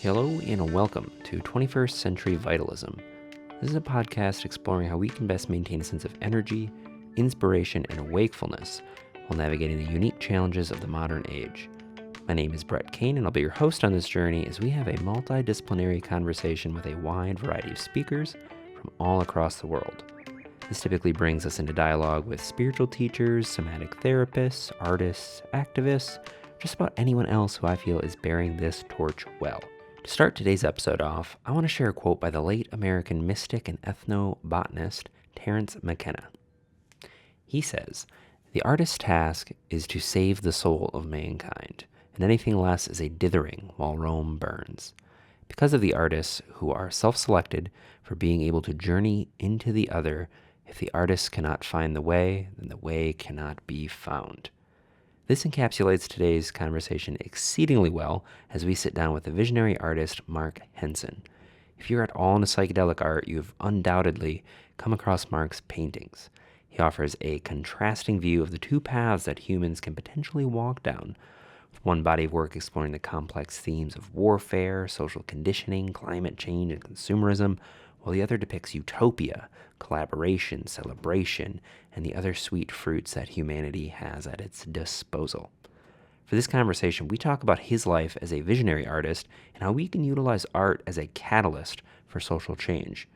Hello and welcome to 21st Century Vitalism. This is a podcast exploring how we can best maintain a sense of energy, inspiration, and wakefulness while navigating the unique challenges of the modern age. My name is Brett Kane, and I'll be your host on this journey as we have a multidisciplinary conversation with a wide variety of speakers from all across the world. This typically brings us into dialogue with spiritual teachers, somatic therapists, artists, activists, just about anyone else who I feel is bearing this torch well. To start today's episode off, I want to share a quote by the late American mystic and ethnobotanist Terence McKenna. He says, "The artist's task is to save the soul of mankind, and anything less is a dithering while Rome burns. Because of the artists who are self-selected for being able to journey into the other, if the artist cannot find the way, then the way cannot be found." This encapsulates today's conversation exceedingly well as we sit down with the visionary artist Mark Henson. If you're at all into psychedelic art, you've undoubtedly come across Mark's paintings. He offers a contrasting view of the two paths that humans can potentially walk down. With one body of work exploring the complex themes of warfare, social conditioning, climate change, and consumerism, while the other depicts utopia, collaboration, celebration, and the other sweet fruits that humanity has at its disposal. For this conversation, we talk about his life as a visionary artist and how we can utilize art as a catalyst for social change.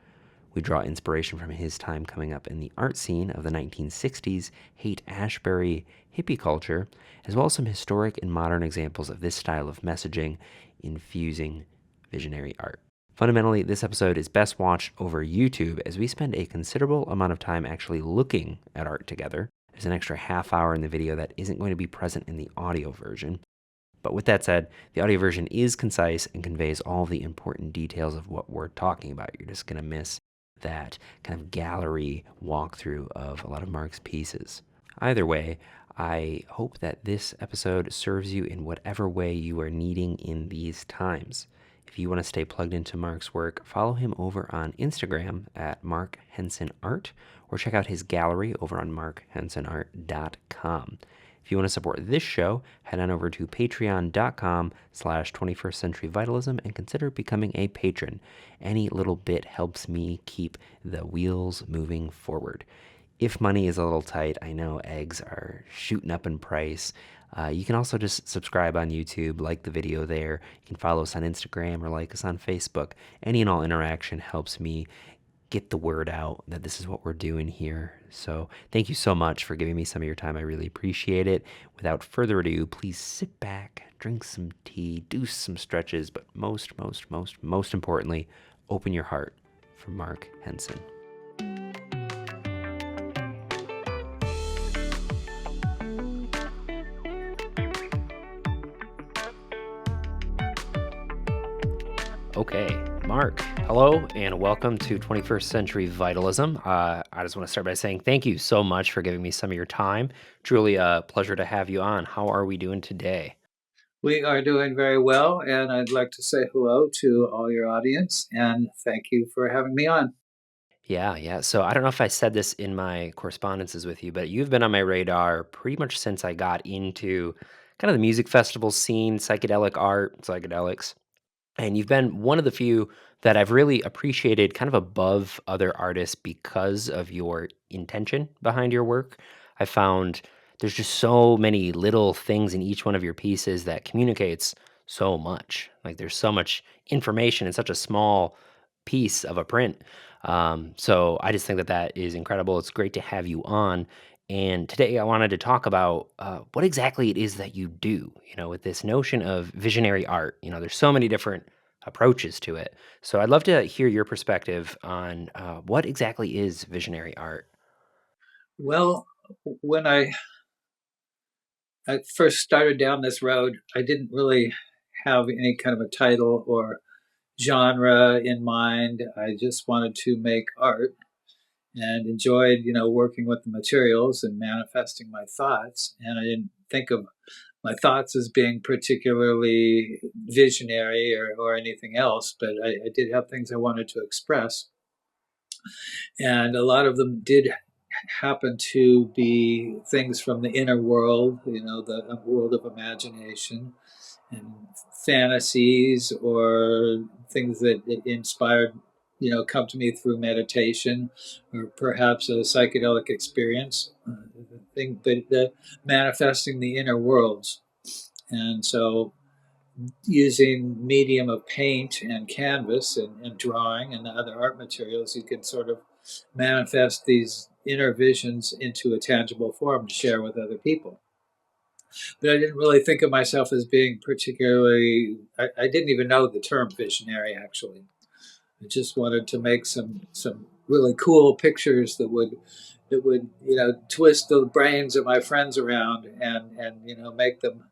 We draw inspiration from his time coming up in the art scene of the 1960s Haight-Ashbury hippie culture, as well as some historic and modern examples of this style of messaging infusing visionary art. Fundamentally, this episode is best watched over YouTube as we spend a considerable amount of time actually looking at art together. There's an extra half hour in the video that isn't going to be present in the audio version. But with that said, the audio version is concise and conveys all the important details of what we're talking about. You're just going to miss that kind of gallery walkthrough of a lot of Mark's pieces. Either way, I hope that this episode serves you in whatever way you are needing in these times. If you want to stay plugged into Mark's work, follow him over on Instagram at Mark Henson Art, or check out his gallery over on markhensonart.com. If you want to support this show, head on over to patreon.com/21st Century Vitalism and consider becoming a patron. Any little bit helps me keep the wheels moving forward. If money is a little tight, I know eggs are shooting up in price. You can also just subscribe on YouTube, like the video there. You can follow us on Instagram or like us on Facebook. Any and all interaction helps me get the word out that this is what we're doing here. So thank you so much for giving me some of your time. I really appreciate it. Without further ado, please sit back, drink some tea, do some stretches, but most importantly, open your heart for Mark Henson. Okay, Mark, hello and welcome to 21st Century Vitalism. I just want to start by saying thank you so much for giving me some of your time. Truly a pleasure to have you on. How are we doing today? We are doing very well, and I'd like to say hello to all your audience, and thank you for having me on. Yeah. So I don't know if I said this in my correspondences with you, but you've been on my radar pretty much since I got into kind of the music festival scene, psychedelic art, psychedelics. And you've been one of the few that I've really appreciated kind of above other artists because of your intention behind your work. I found there's just so many little things in each one of your pieces that communicates so much. Like there's so much information in such a small piece of a print. So I just think that that is incredible. It's great to have you on. And today I wanted to talk about what exactly it is that you do, with this notion of visionary art. There's so many different approaches to it. So I'd love to hear your perspective on what exactly is visionary art. Well, when I first started down this road, I didn't really have any kind of a title or genre in mind. I just wanted to make art and enjoyed, working with the materials and manifesting my thoughts. And I didn't think of my thoughts as being particularly visionary or anything else, but I did have things I wanted to express. And a lot of them did happen to be things from the inner world, the world of imagination and fantasies, or things that inspired, come to me through meditation, or perhaps a psychedelic experience, thing, but manifesting the inner worlds. And so using medium of paint and canvas and drawing and other art materials, you can sort of manifest these inner visions into a tangible form to share with other people. But I didn't really think of myself as being particularly, I didn't even know the term visionary, actually. I just wanted to make some really cool pictures that would twist the brains of my friends around, and make them,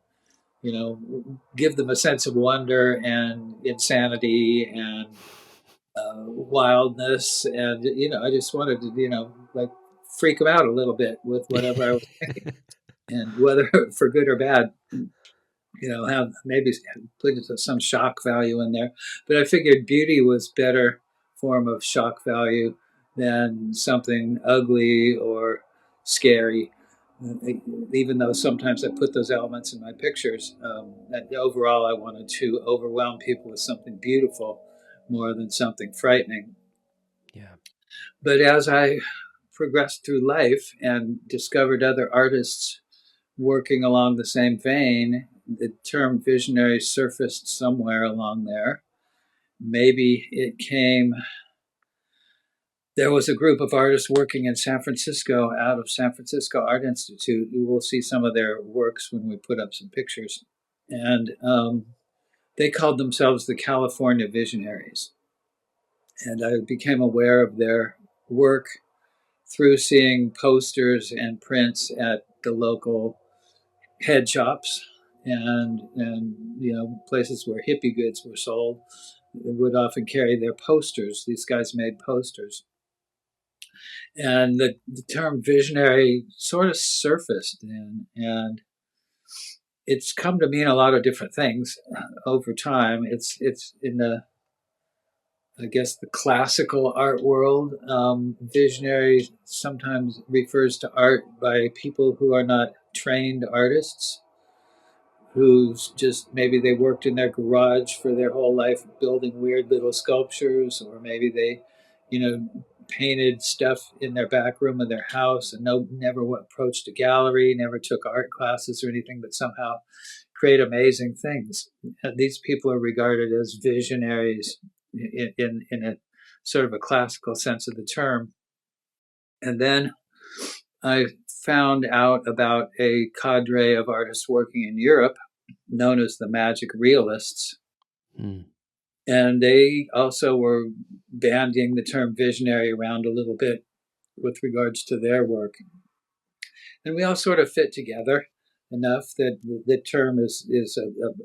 give them a sense of wonder and insanity and wildness. And I just wanted to, like, freak them out a little bit with whatever I was thinking, and whether for good or bad, have maybe put some shock value in there. But I figured beauty was better form of shock value than something ugly or scary. Even though sometimes I put those elements in my pictures, that overall I wanted to overwhelm people with something beautiful more than something frightening. Yeah. But as I progressed through life and discovered other artists working along the same vein, the term visionary surfaced somewhere along there. Maybe it came, there was a group of artists working in San Francisco out of San Francisco Art Institute. You will see some of their works when we put up some pictures. And they called themselves the California Visionaries. And I became aware of their work through seeing posters and prints at the local head shops, and places where hippie goods were sold. Would often carry their posters. These guys made posters, and the term visionary sort of surfaced, and it's come to mean a lot of different things over time. It's in the, I guess, the classical art world. Visionary sometimes refers to art by people who are not trained artists, who's just, maybe they worked in their garage for their whole life building weird little sculptures, or maybe they, painted stuff in their back room of their house and never approached a gallery, never took art classes or anything, but somehow create amazing things. And these people are regarded as visionaries in a sort of a classical sense of the term. And then I found out about a cadre of artists working in Europe known as the magic realists. Mm. And they also were bandying the term visionary around a little bit with regards to their work. And we all sort of fit together enough that the term is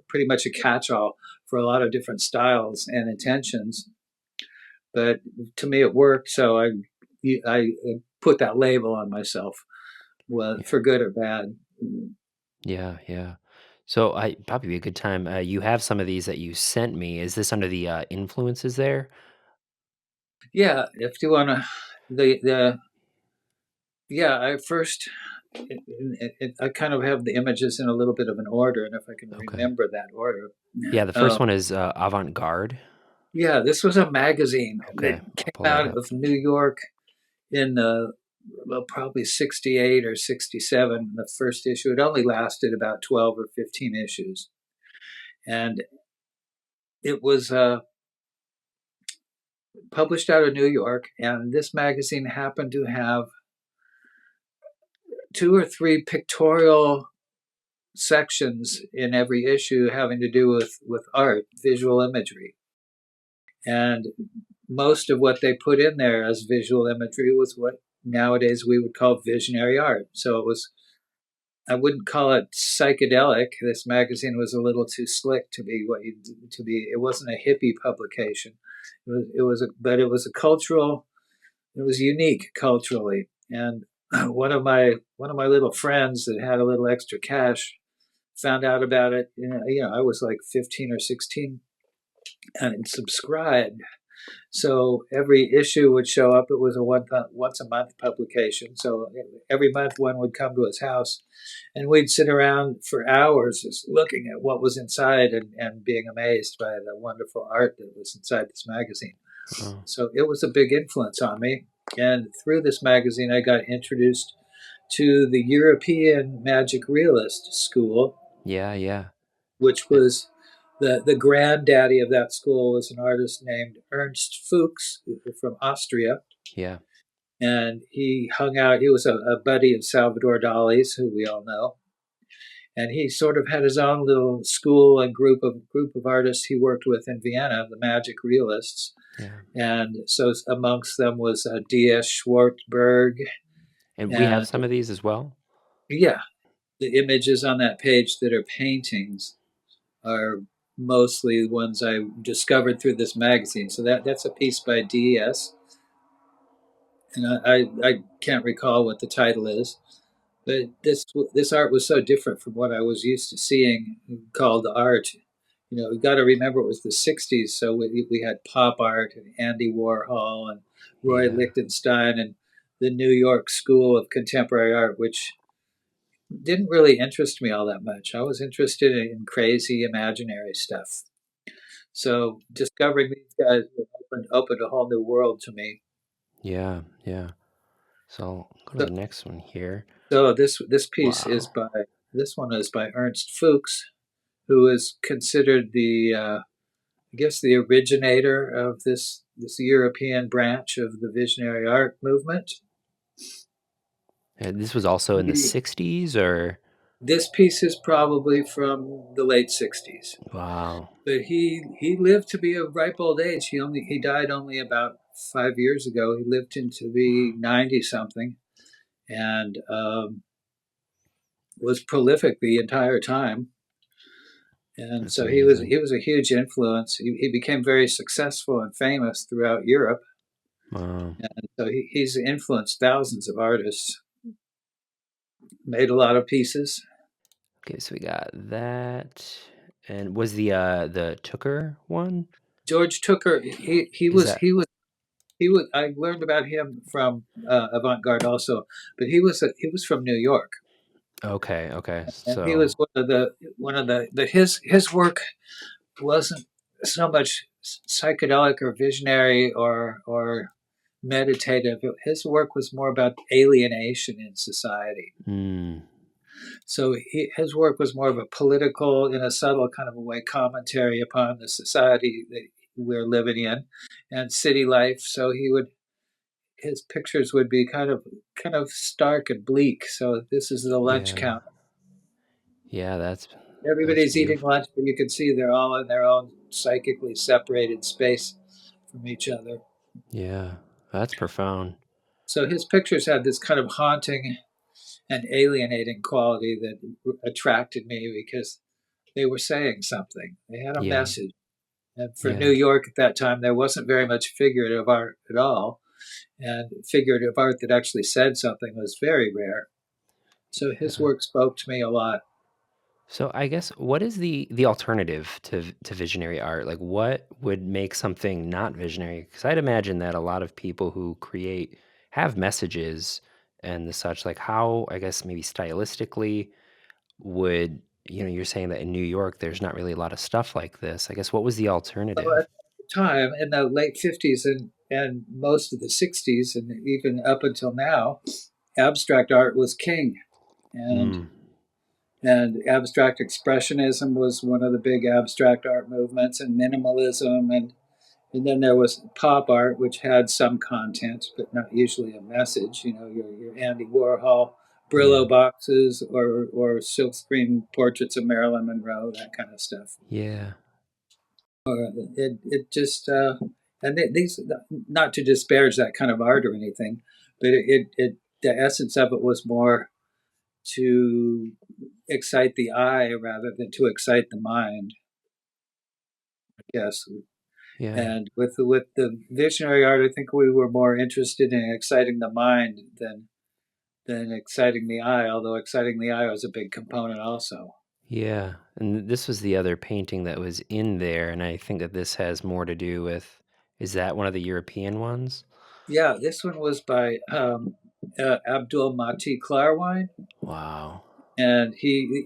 pretty much a catch-all for a lot of different styles and intentions. But to me, it worked, so I put that label on myself, well, for good or bad. Yeah, yeah. So I probably be a good time. You have some of these that you sent me. Is this under the influences there? Yeah, if you want to, the yeah, I first, I kind of have the images in a little bit of an order, and if I can Okay. remember that order. Yeah, the first one is avant garde. Yeah, this was a magazine that Okay, I'll came pull that out up. of New York in the, well, probably 68 or 67, the first issue. It only lasted about 12 or 15 issues. And it was published out of New York. And this magazine happened to have two or three pictorial sections in every issue having to do with art, visual imagery. And most of what they put in there as visual imagery was what nowadays we would call visionary art. So it was, I wouldn't call it psychedelic. This magazine was a little too slick to be to be. It wasn't a hippie publication. But it was a cultural. It was unique culturally. And one of my little friends that had a little extra cash found out about it. I was like 15 or 16, and subscribed. So every issue would show up. It was a once a month publication. So every month one would come to his house, and we'd sit around for hours just looking at what was inside and being amazed by the wonderful art that was inside this magazine. Oh, So it was a big influence on me. And through this magazine, I got introduced to the European Magic Realist School, yeah, yeah, which eh, was the granddaddy of that school was an artist named Ernst Fuchs from Austria. yeah, And he hung out, he was a buddy of Salvador Dali's, who we all know. And he sort of had his own little school and group of artists he worked with in Vienna, the Magic Realists. yeah. And so amongst them was D.S. Schwartzberg. And we have And some of these as well. yeah, the images on that page that are paintings are mostly the ones I discovered through this magazine. So that's a piece by D.S. And I can't recall what the title is, but this art was so different from what I was used to seeing called art. You know, we got to remember it was the '60s, so we had pop art and Andy Warhol and Roy Yeah, Lichtenstein and the New York School of Contemporary Art, which didn't really interest me all that much. I was interested in crazy imaginary stuff. So discovering these guys opened a whole new world to me. yeah, yeah. So I'll go to So, the next one here. so this piece is Wow. by this one is by Ernst Fuchs, who is considered the I guess the originator of this European branch of the visionary art movement. And this was also in the He, 60s or this piece is probably from the late '60s, wow. but he lived to be a ripe old age. He died only about 5 years ago. He lived into be 90 something, and was prolific the entire time. And That's so he was amazing. he was a huge influence. He became very successful and famous throughout Europe, Wow. and so he's influenced thousands of artists. Made a lot of pieces. Okay, so we got that. And was the Tooker one? George Tooker, he Is was that he was he was. I learned about him from avant garde also, but he was from New York, okay, okay. and he was So, one of the his work wasn't so much psychedelic or visionary or meditative. His work was more about alienation in society. mm, So his work was more of a political, in a subtle kind of a way, commentary upon the society that we're living in and city life. So his pictures would be kind of stark and bleak. So this is the lunch yeah. counter. Yeah, that's Everybody's eating beautiful. lunch, but you can see they're all in their own psychically separated space from each other. Yeah. That's profound. So his pictures had this kind of haunting and alienating quality that attracted me because they were saying something. They had a Yeah. message. And for New Yeah. York at that time, there wasn't very much figurative art at all. And figurative art that actually said something was very rare. So his Yeah. work spoke to me a lot. So I guess what is the alternative to visionary art? Like what would make something not visionary? Because I'd imagine that a lot of people who create have messages and the such. Like how I guess maybe stylistically would you're saying that in New York there's not really a lot of stuff like this. I guess what was the Well, alternative? at the time, in the late '50s and most of the '60s, and even up until now, abstract art was king. And Mm, and abstract expressionism was one of the big abstract art movements, and minimalism, and then there was pop art, which had some content, but not usually a message. You know, your Andy Warhol yeah. Brillo boxes or silkscreen portraits of Marilyn Monroe, that kind of stuff. Yeah. It just and these, not to disparage that kind of art or anything, but the essence of it was more to excite the eye rather than to excite the mind, I guess. Yeah. And with the visionary art, I think we were more interested in exciting the mind than exciting the eye. Although exciting the eye was a big component also. Yeah. And this was the other painting that was in there and I think that this has more to do with Is that one of the European ones? Yeah, this one was by Abdul Mati Klarwein, Wow. and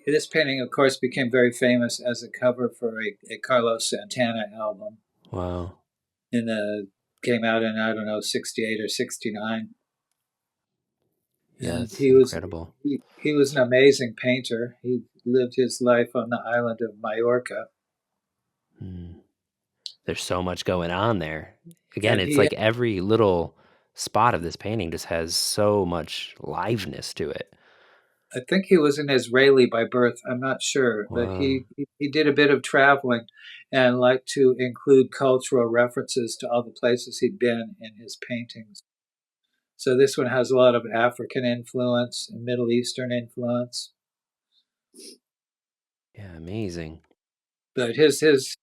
this painting, of course, became very famous as a cover for a Carlos Santana album. Wow. In the Came out in, I don't know, 68 or 69, Yeah, and that's incredible. he was an amazing painter. He lived his life on the island of Majorca, Hmm. There's so much going on there. Again, and it's like every little spot of this painting just has so much liveness to it. I think he was an Israeli by birth. I'm not sure, but Wow. he did a bit of traveling and liked to include cultural references to all the places he'd been in his paintings. So this one has a lot of African influence and Middle Eastern influence. Yeah, amazing. But his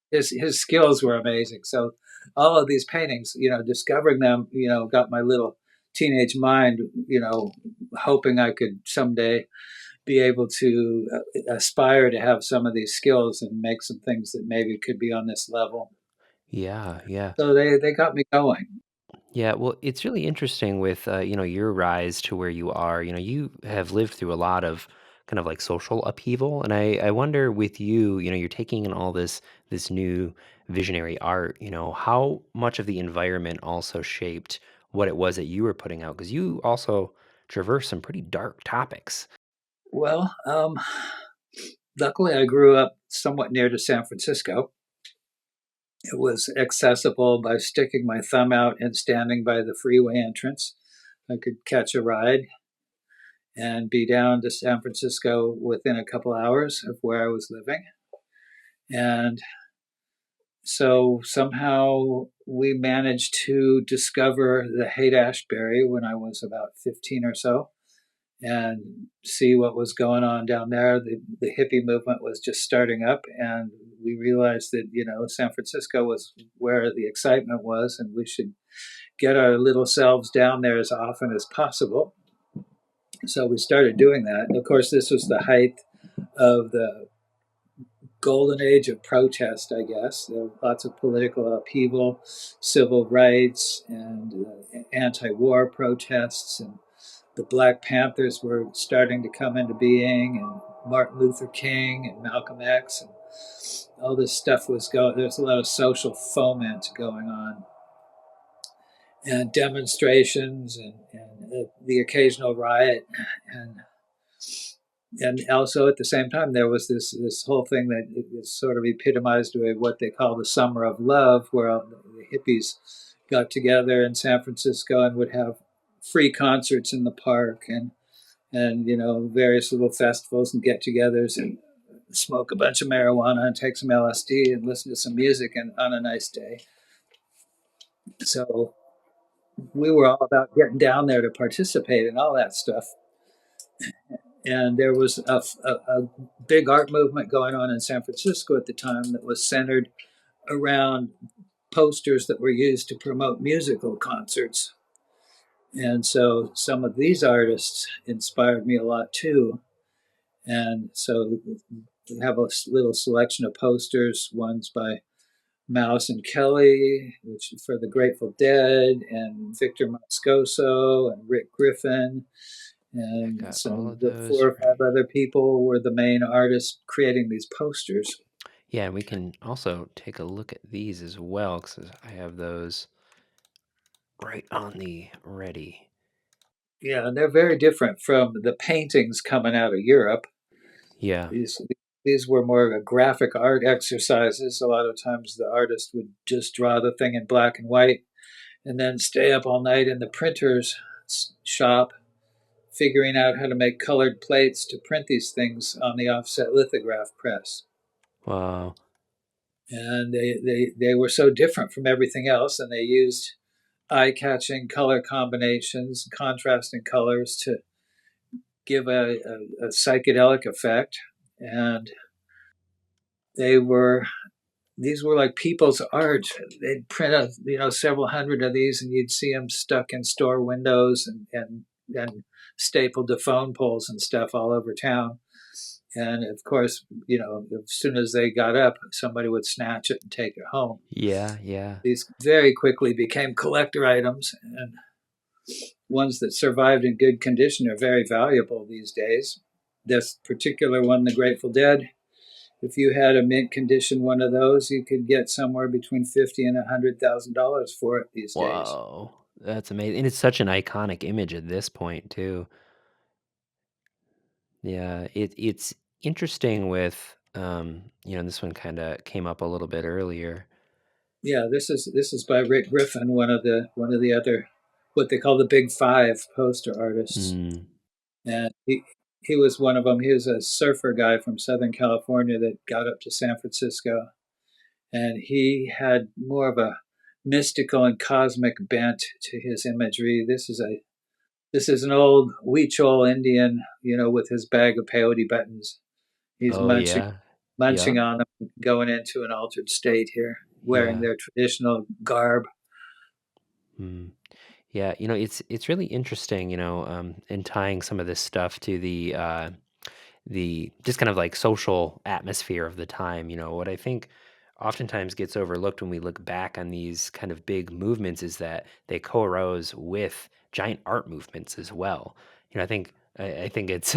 skills were amazing. So all of these paintings, discovering them, got my little teenage mind, hoping I could someday be able to aspire to have some of these skills and make some things that maybe could be on this level. Yeah, yeah. So they got me going. Yeah, well, it's really interesting with your rise to where you are. You have lived through a lot of kind of like social upheaval, and I wonder with you, you're taking in all this new visionary art. How much of the environment also shaped what it was that you were putting out? Because you also traverse some pretty dark topics. Well, luckily I grew up somewhat near to San Francisco. It was accessible by sticking my thumb out and standing by the freeway entrance. I could catch a ride and be down to San Francisco within a couple hours of where I was living. And so somehow we managed to discover the Haight Ashbury when I was about 15 or so and see what was going on down there. The hippie movement was just starting up, and we realized that, San Francisco was where the excitement was, and we should get our little selves down there as often as possible. So we started doing that. And of course, this was the height of the golden age of protest, I guess. There were lots of political upheaval, civil rights, and anti war protests. And the Black Panthers were starting to come into being, and Martin Luther King and Malcolm X. And all this stuff was going. There's a lot of social foment going on, and demonstrations, and the occasional riot. And also at the same time there was this whole thing that is sort of epitomized by what they call the summer of love, where the hippies got together in San Francisco and would have free concerts in the park, and various little festivals and get-togethers, and smoke a bunch of marijuana and take some LSD and listen to some music and on a nice day. So we were all about getting down there to participate in all that stuff. And there was a big art movement going on in San Francisco at the time that was centered around posters that were used to promote musical concerts. And so some of these artists inspired me a lot too. And so we have a little selection of posters, ones by Mouse and Kelly, which is for the Grateful Dead, and Victor Moscoso and Rick Griffin, I and got all some of the those 4 or 5 right. other people were the main artists creating these posters. Yeah, and we can also take a look at these as well because I have those right on the ready. Yeah, and they're very different from the paintings coming out of Europe. Yeah. These were more graphic art exercises. A lot of times the artist would just draw the thing in black and white and then stay up all night in the printer's shop figuring out how to make colored plates to print these things on the offset lithograph press. Wow. And they were so different from everything else, and they used eye-catching color combinations, contrasting colors to give a psychedelic effect. And they were these were like people's art. They'd print several hundred of these, and you'd see them stuck in store windows and stapled to phone poles and stuff all over town. And of course, as soon as they got up, somebody would snatch it and take it home. Yeah, yeah. These very quickly became collector items, and ones that survived in good condition are very valuable these days. This particular one, the Grateful Dead, if you had a mint condition one of those, you could get somewhere between $50,000 and $100,000 for it these days. Whoa. That's amazing. And it's such an iconic image at this point too. Yeah, it's interesting with this one kind of came up a little bit earlier. Yeah, this is by Rick Griffin, one of the other what they call the Big Five poster artists, Mm. and he was one of them. He was a surfer guy from Southern California that got up to San Francisco, and he had more of a mystical and cosmic bent to his imagery. This is an old Huichol Indian, with his bag of peyote buttons. He's Oh munching yeah. munching Yep. on them, going into an altered state here, wearing Yeah. their traditional garb. Mm. Yeah, it's really interesting, in tying some of this stuff to the just kind of like social atmosphere of the time. What I think oftentimes gets overlooked when we look back on these kind of big movements is that they co-arose with giant art movements as well. I think it's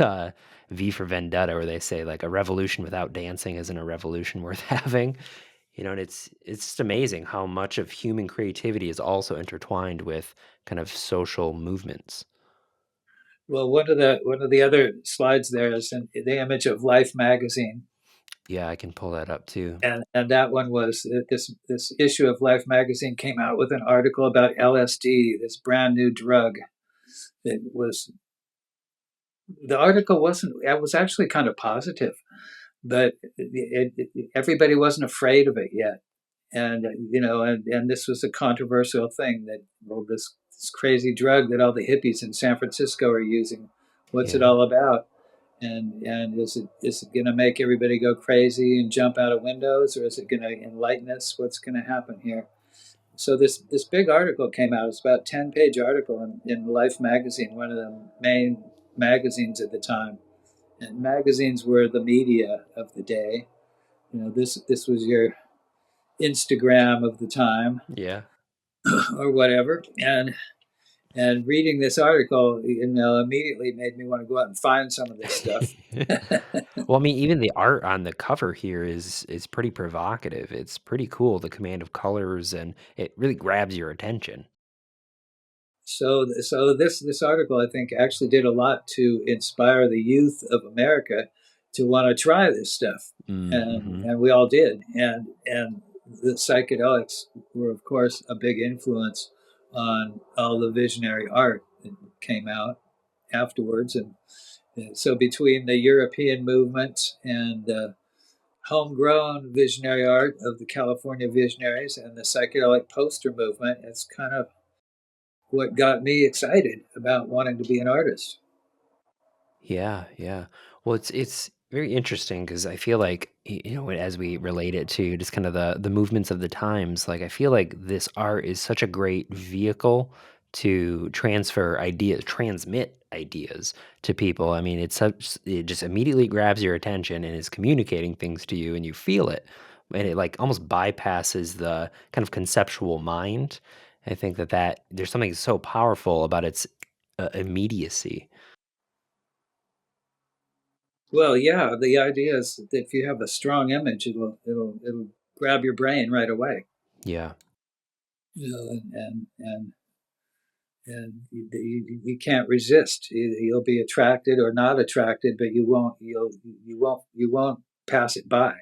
V for Vendetta, where they say like a revolution without dancing isn't a revolution worth having. And it's just amazing how much of human creativity is also intertwined with kind of social movements. Well, one of the other slides there is the image of Life magazine, Yeah, I can pull that up too. and that one was this issue of Life magazine came out with an article about LSD, this brand new drug. It was the article wasn't. It was actually kind of positive, but everybody wasn't afraid of it yet. And and this was a controversial thing that, well, this crazy drug that all the hippies in San Francisco are using. What's it Yeah. all about? And is it going to make everybody go crazy and jump out of windows, or is it going to enlighten us? What's going to happen here? So this big article came out. It's about 10-page article in Life magazine, one of the main magazines at the time. And magazines were the media of the day. This was your Instagram of the time, Yeah. or whatever. And reading this article, immediately made me want to go out and find some of this stuff. Well, I mean, even the art on the cover here is pretty provocative. It's pretty cool, the command of colors, and it really grabs your attention. So this article, I think, actually did a lot to inspire the youth of America to want to try this stuff, and Mm-hmm. and we all did. And the psychedelics were, of course, a big influence on all the visionary art that came out afterwards. And so between the European movement and the homegrown visionary art of the California visionaries and the psychedelic poster movement, it's kind of what got me excited about wanting to be an artist. Yeah, yeah. Well, it's very interesting because I feel like as we relate it to just kind of the movements of the times, like I feel like this art is such a great vehicle to transfer ideas, transmit ideas to people. I mean, it just immediately grabs your attention and is communicating things to you, and you feel it, and it like almost bypasses the kind of conceptual mind. I think that there's something so powerful about its immediacy. Well, yeah, the idea is that if you have a strong image, it'll grab your brain right away. Yeah. And you can't resist. You'll be attracted or not attracted, but you won't pass it by.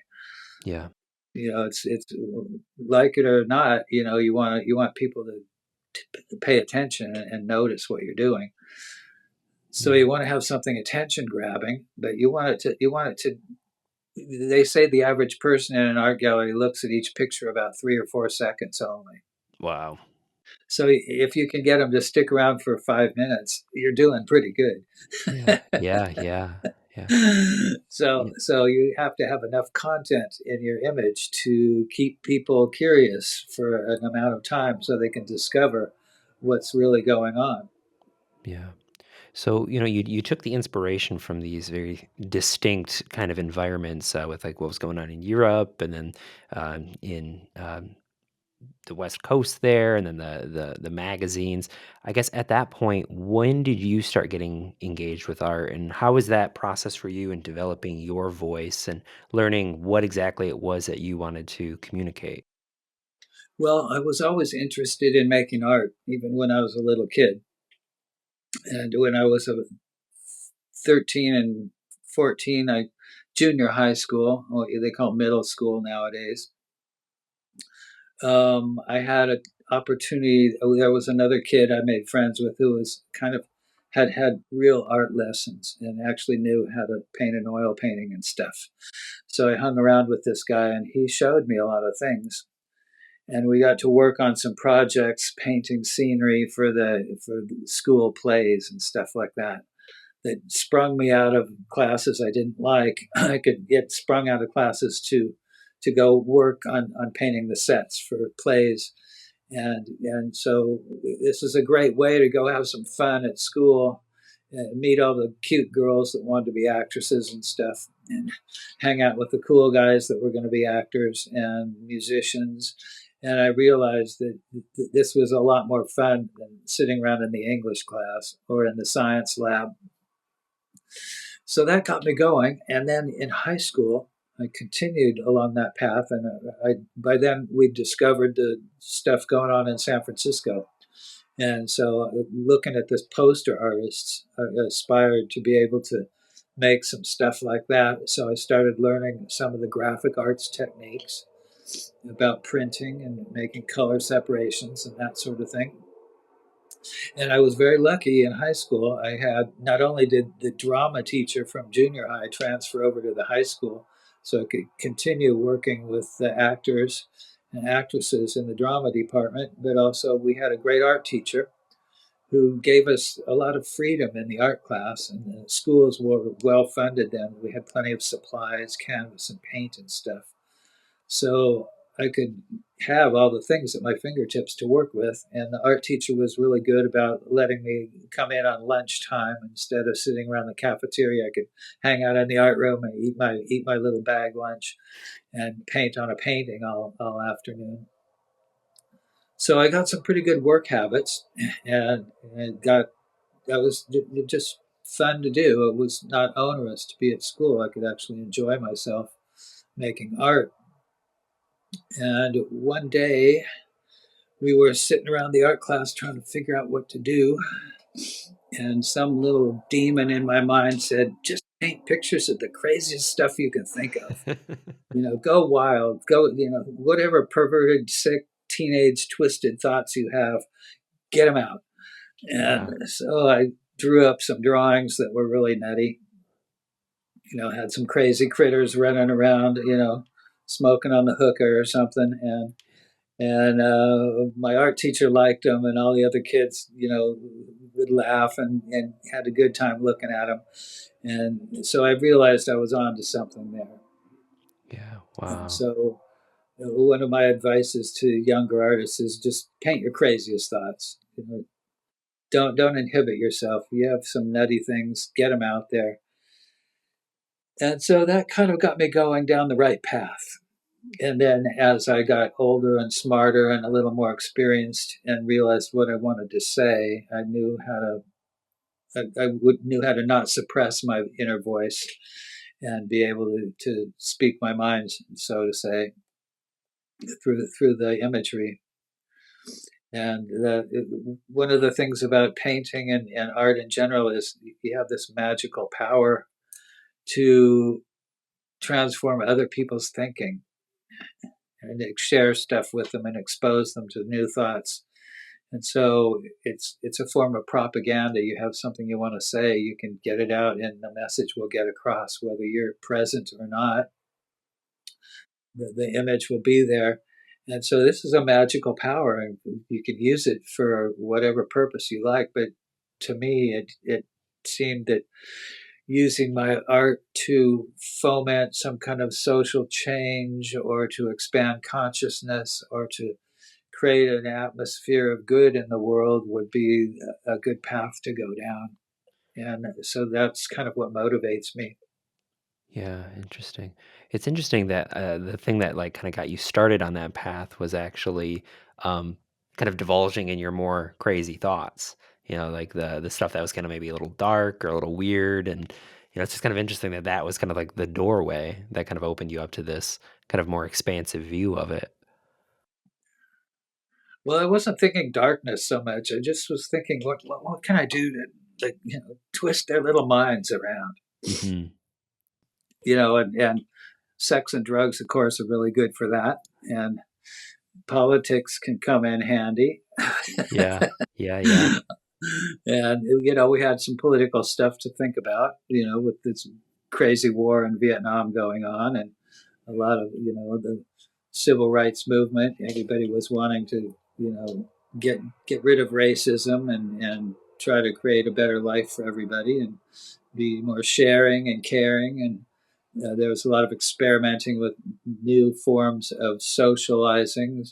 Yeah. It's like it or not. You want people to pay attention and notice what you're doing. So Yeah. you want to have something attention grabbing, but you want it to. They say the average person in an art gallery looks at each picture about 3 or 4 seconds only. Wow. So if you can get them to stick around for 5 minutes, you're doing pretty Yeah. good. Yeah. Yeah. Yeah. so Yeah. so you have to have enough content in your image to keep people curious for an amount of time so they can discover what's really going on. Yeah. So, you took the inspiration from these very distinct kind of environments with like what was going on in Europe and then in the West Coast there, and then the magazines. I guess at that point, when did you start getting engaged with art, and how was that process for you in developing your voice and learning what exactly it was that you wanted to communicate? Well, I was always interested in making art, even when I was a little kid. And when I was 13 and 14, junior high school, or they call it middle school nowadays, I had an opportunity. There was another kid I made friends with who was kind of had real art lessons and actually knew how to paint an oil painting and stuff. So I hung around with this guy, and he showed me a lot of things. And we got to work on some projects, painting scenery for the school plays and stuff like that. That sprung me out of classes I didn't like. I could get sprung out of classes to go work on painting the sets for plays, and so this is a great way to go have some fun at school, meet all the cute girls that wanted to be actresses and stuff, and hang out with the cool guys that were going to be actors and musicians. And I realized that this was a lot more fun than sitting around in the English class or in the science lab. So that got me going. And then in high school, I continued along that path. And by then, we discovered the stuff going on in San Francisco. And so, looking at this poster artists, I aspired to be able to make some stuff like that. So I started learning some of the graphic arts techniques about printing and making color separations and that sort of thing. And I was very lucky in high school. I had not only did the drama teacher from junior high transfer over to the high school, so I could continue working with the actors and actresses in the drama department, but also we had a great art teacher who gave us a lot of freedom in the art class. And the schools were well funded then. We had plenty of supplies, canvas and paint and stuff. So I could have all the things at my fingertips to work with. And the art teacher was really good about letting me come in on lunchtime instead of sitting around the cafeteria. I could hang out in the art room and eat my little bag lunch and paint on a painting all afternoon. So I got some pretty good work habits, and got that was just fun to do. It was not onerous to be at school. I could actually enjoy myself making art. And one day we were sitting around the art class trying to figure out what to do. And some little demon in my mind said, just paint pictures of the craziest stuff you can think of. Go wild, whatever perverted, sick, teenage, twisted thoughts you have, get them out. Yeah. And so I drew up some drawings that were really nutty. Had some crazy critters running around, smoking on the hookah or something. And my art teacher liked them, and all the other kids, would laugh and had a good time looking at them. And so I realized I was on to something there. Yeah. And Wow. so one of my advices to younger artists is just paint your craziest thoughts. Don't inhibit yourself. You have some nutty things, get them out there. And so that kind of got me going down the right path. And then as I got older and smarter and a little more experienced and realized what I wanted to say, I knew how to knew how to not suppress my inner voice and be able to speak my mind, so to say, through the imagery. And one of the things about painting and art in general is you have this magical power to transform other people's thinking and share stuff with them and expose them to new thoughts. And so it's a form of propaganda. You have something you want to say, you can get it out, and the message will get across, whether you're present or not. The image will be there. And so this is a magical power, and you can use it for whatever purpose you like. But to me, it seemed that using my art to foment some kind of social change or to expand consciousness or to create an atmosphere of good in the world would be a good path to go down. And so that's kind of what motivates me. Yeah, interesting. It's interesting that the thing that like kind of got you started on that path was actually um, kind of divulging in your more crazy thoughts. You know, like the stuff that was kind of maybe a little dark or a little weird, and it's just kind of interesting that that was kind of like the doorway that kind of opened you up to this kind of more expansive view of it. Well, I wasn't thinking darkness so much. I just was thinking, what can I do to, like, twist their little minds around, Hmm. and sex and drugs, of course, are really good for that. And politics can come in handy. Yeah, yeah, yeah. And, we had some political stuff to think about, with this crazy war in Vietnam going on, and a lot of, the civil rights movement. Everybody was wanting to, get rid of racism and try to create a better life for everybody and be more sharing and caring. And there was a lot of experimenting with new forms of socializing.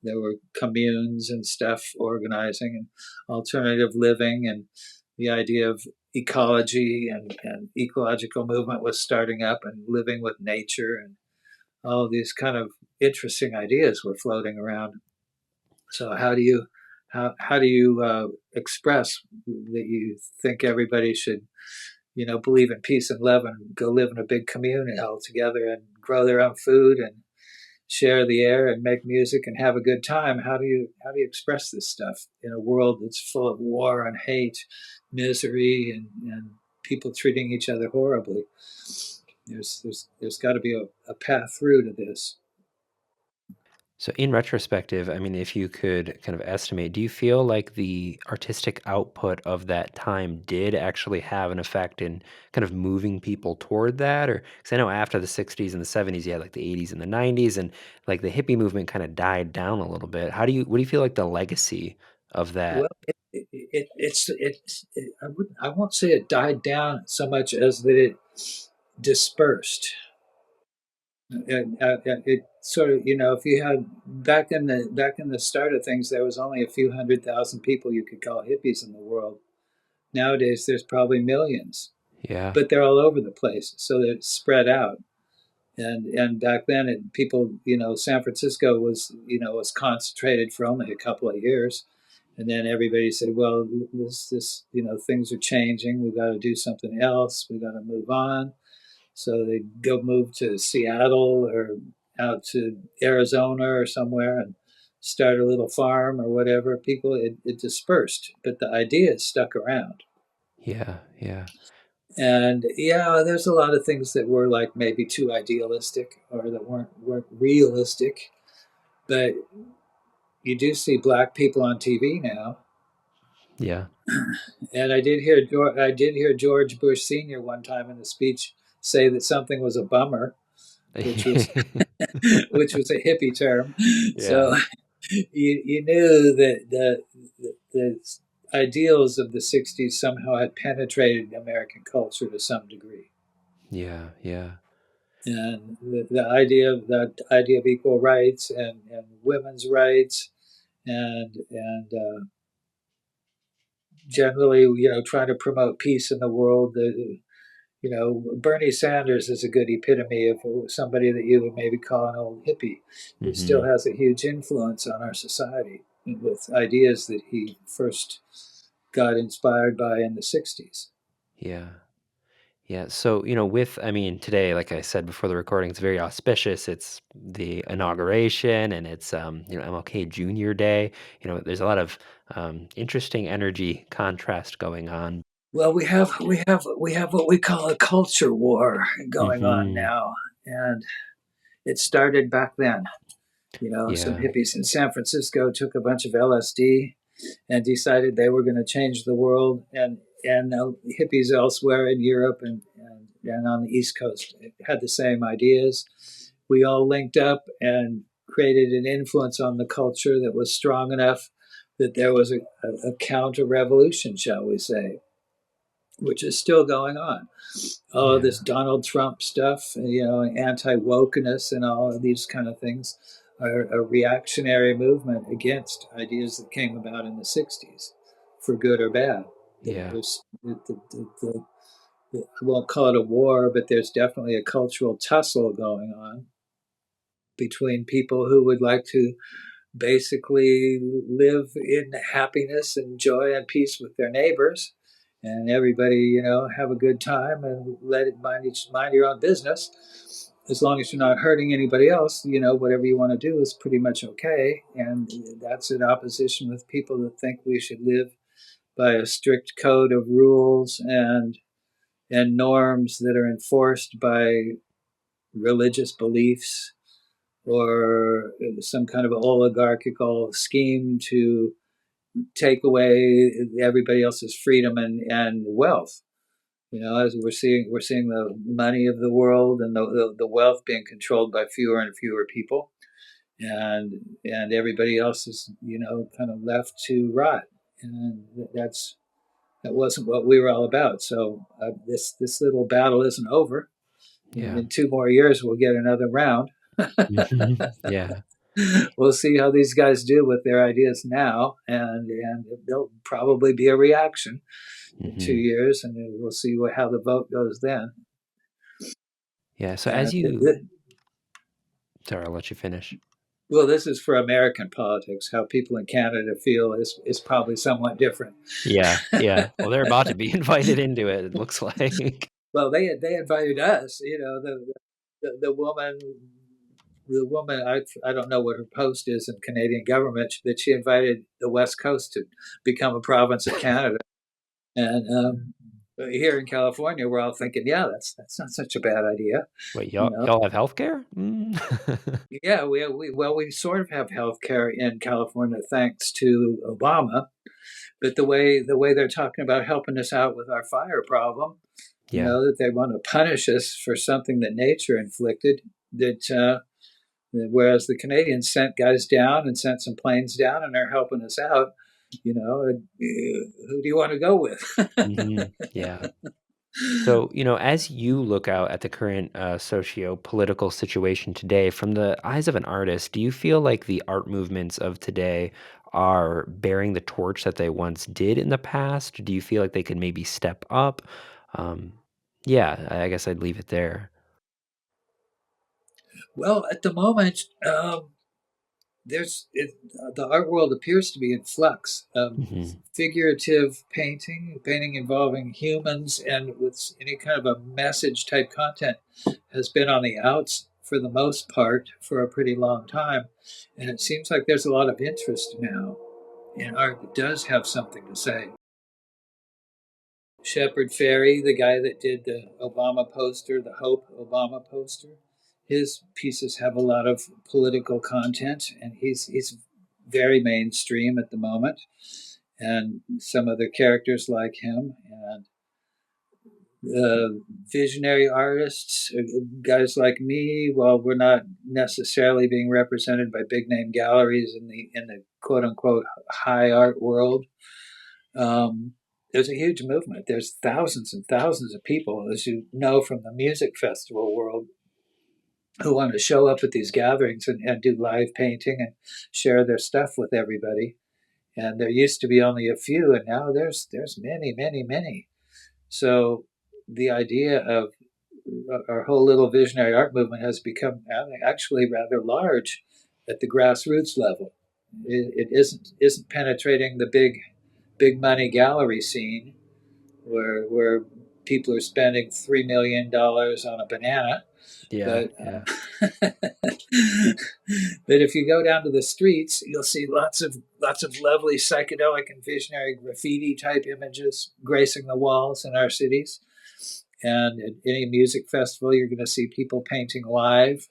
There were communes and stuff organizing and alternative living, and the idea of ecology and ecological movement was starting up, and living with nature, and all of these kind of interesting ideas were floating around. So how do you express that you think everybody should believe in peace and love and go live in a big community all together and grow their own food and share the air and make music and have a good time? How do you express this stuff in a world that's full of war and hate, misery, and people treating each other horribly? There's got to be a path through to this. So in retrospective, I mean, if you could kind of estimate, do you feel like the artistic output of that time did actually have an effect in kind of moving people toward that? Or because I know after the 60s and the 70s, you had like the 80s and the 90s, and like the hippie movement kind of died down a little bit. What do you feel like the legacy of Well, that? I won't say it died down so much as that it dispersed. It sort of, if you had back in the start of things, there was only a few 100,000 people you could call hippies in the world. Nowadays, there's probably millions, Yeah. but they're all over the place, so they're spread out. And back then, people, San Francisco was concentrated for only a couple of years, and then everybody said, well, things are changing. We got to do something else. We got to move on. So they go move to Seattle or out to Arizona or somewhere and start a little farm or whatever. It dispersed, but the ideas stuck around. Yeah. Yeah. And yeah, there's a lot of things that were like maybe too idealistic or that weren't realistic. But you do see black people on TV now, Yeah. and I did hear George Bush Sr. one time in a speech say that something was a bummer, which was which was a hippie term. Yeah. So you knew that the ideals of the '60s somehow had penetrated American culture to some degree, Yeah. Yeah. and the idea of equal rights and women's rights and generally, trying to promote peace in the world. Bernie Sanders is a good epitome of somebody that you would maybe call an old hippie, who still Hmm. has a huge influence on our society with ideas that he first got inspired by in the '60s. Yeah. Yeah. So, I mean, today, like I said before the recording, it's very auspicious. It's the inauguration and it's, MLK Junior Day. There's a lot of interesting energy contrast going on. Well, we have what we call a culture war going on Hmm. now, and it started back then. Some Yeah. hippies in San Francisco took a bunch of LSD and decided they were going to change the world, and hippies elsewhere in Europe and on the East Coast had the same ideas. We all linked up and created an influence on the culture that was strong enough that there was a counter revolution, shall we say, which is still going on. All of this Yeah. Donald Trump stuff, anti wokeness, and all of these kind of things are a reactionary movement against ideas that came about in the '60s, for good or bad. Yeah. There's I won't call it a war, but there's definitely a cultural tussle going on between people who would like to basically live in happiness and joy and peace with their neighbors, and everybody, have a good time and let it mind your own business. As long as you're not hurting anybody else, whatever you want to do is pretty much okay. And that's in opposition with people that think we should live by a strict code of rules and norms that are enforced by religious beliefs or some kind of oligarchical scheme to take away everybody else's freedom and wealth. As we're seeing the money of the world and the wealth being controlled by fewer and fewer people, and everybody else is kind of left to rot. And that wasn't what we were all about. So this little battle isn't over. Yeah. In 2 more years, we'll get another round. Yeah. We'll see how these guys do with their ideas now, and there'll probably be a reaction in two Hmm. years, and we'll see how the vote goes then. Yeah. So And as you, sorry, I'll let you finish. well, this is for American politics. How people in Canada feel is probably somewhat different. Yeah. Yeah. Well, they're about to be invited into it, it looks like. Well, they invited us. The woman. The woman, I don't know what her post is in Canadian government, but she invited the West Coast to become a province of Canada. And here in California, we're all thinking, yeah, that's not such a bad idea, Wait, you y'all know. y'all have healthcare? Mm. Yeah, we sort of have healthcare in California thanks to Obama, but the way they're talking about helping us out with our fire problem, Yeah. that they want to punish us for something that nature inflicted. Whereas the Canadians sent guys down and sent some planes down and they're helping us out, who do you want to go with? Hmm. Yeah. So, as you look out at the current socio-political situation today, from the eyes of an artist, do you feel like the art movements of today are bearing the torch that they once did in the past? Do you feel like they could maybe step up? Um, yeah, I guess I'd leave it there. Well, at the moment, the art world appears to be in flux. Hmm. Figurative painting involving humans and with any kind of a message type content, has been on the outs for the most part for a pretty long time. And it seems like there's a lot of interest now in art that does have something to say. Shepard Fairey, the guy that did the Obama poster, the Hope Obama poster, his pieces have a lot of political content, and he's very mainstream at the moment. And some other characters like him, and visionary artists, guys like me. While we're not necessarily being represented by big name galleries in the quote unquote high art world, um, there's a huge movement. There's thousands and thousands of people, as you know from the music festival world, who want to show up at these gatherings and do live painting and share their stuff with everybody. And there used to be only a few, and now there's many, many, many. So the idea of our whole little visionary art movement has become actually rather large at the grassroots level. It isn't penetrating the big money gallery scene where people are spending $3 million on a banana. Yeah, But yeah, but if you go down to the streets, you'll see lots of lovely psychedelic and visionary graffiti type images gracing the walls in our cities. And at any music festival, you're going to see people painting live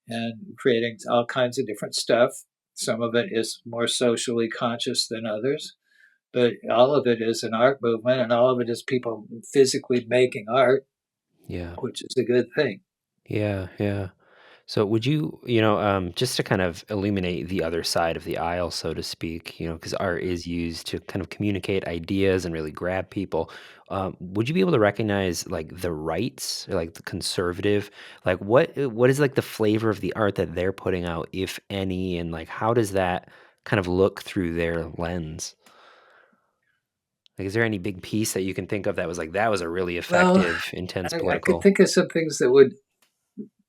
and creating all kinds of different stuff. Some of it is more socially conscious than others, but all of it is an art movement, and all of it is people physically making art, yeah, which is a good thing. yeah, yeah. So would you, just to kind of illuminate the other side of the aisle, so to speak, because art is used to kind of communicate ideas and really grab people. Would you be able to recognize like the rights or like the conservative, like what is like the flavor of the art that they're putting out, if any, and like how does that kind of look through their lens? Like, is there any big piece that you can think of that was like, that was a really Well, effective, intense I could political? think of some things that would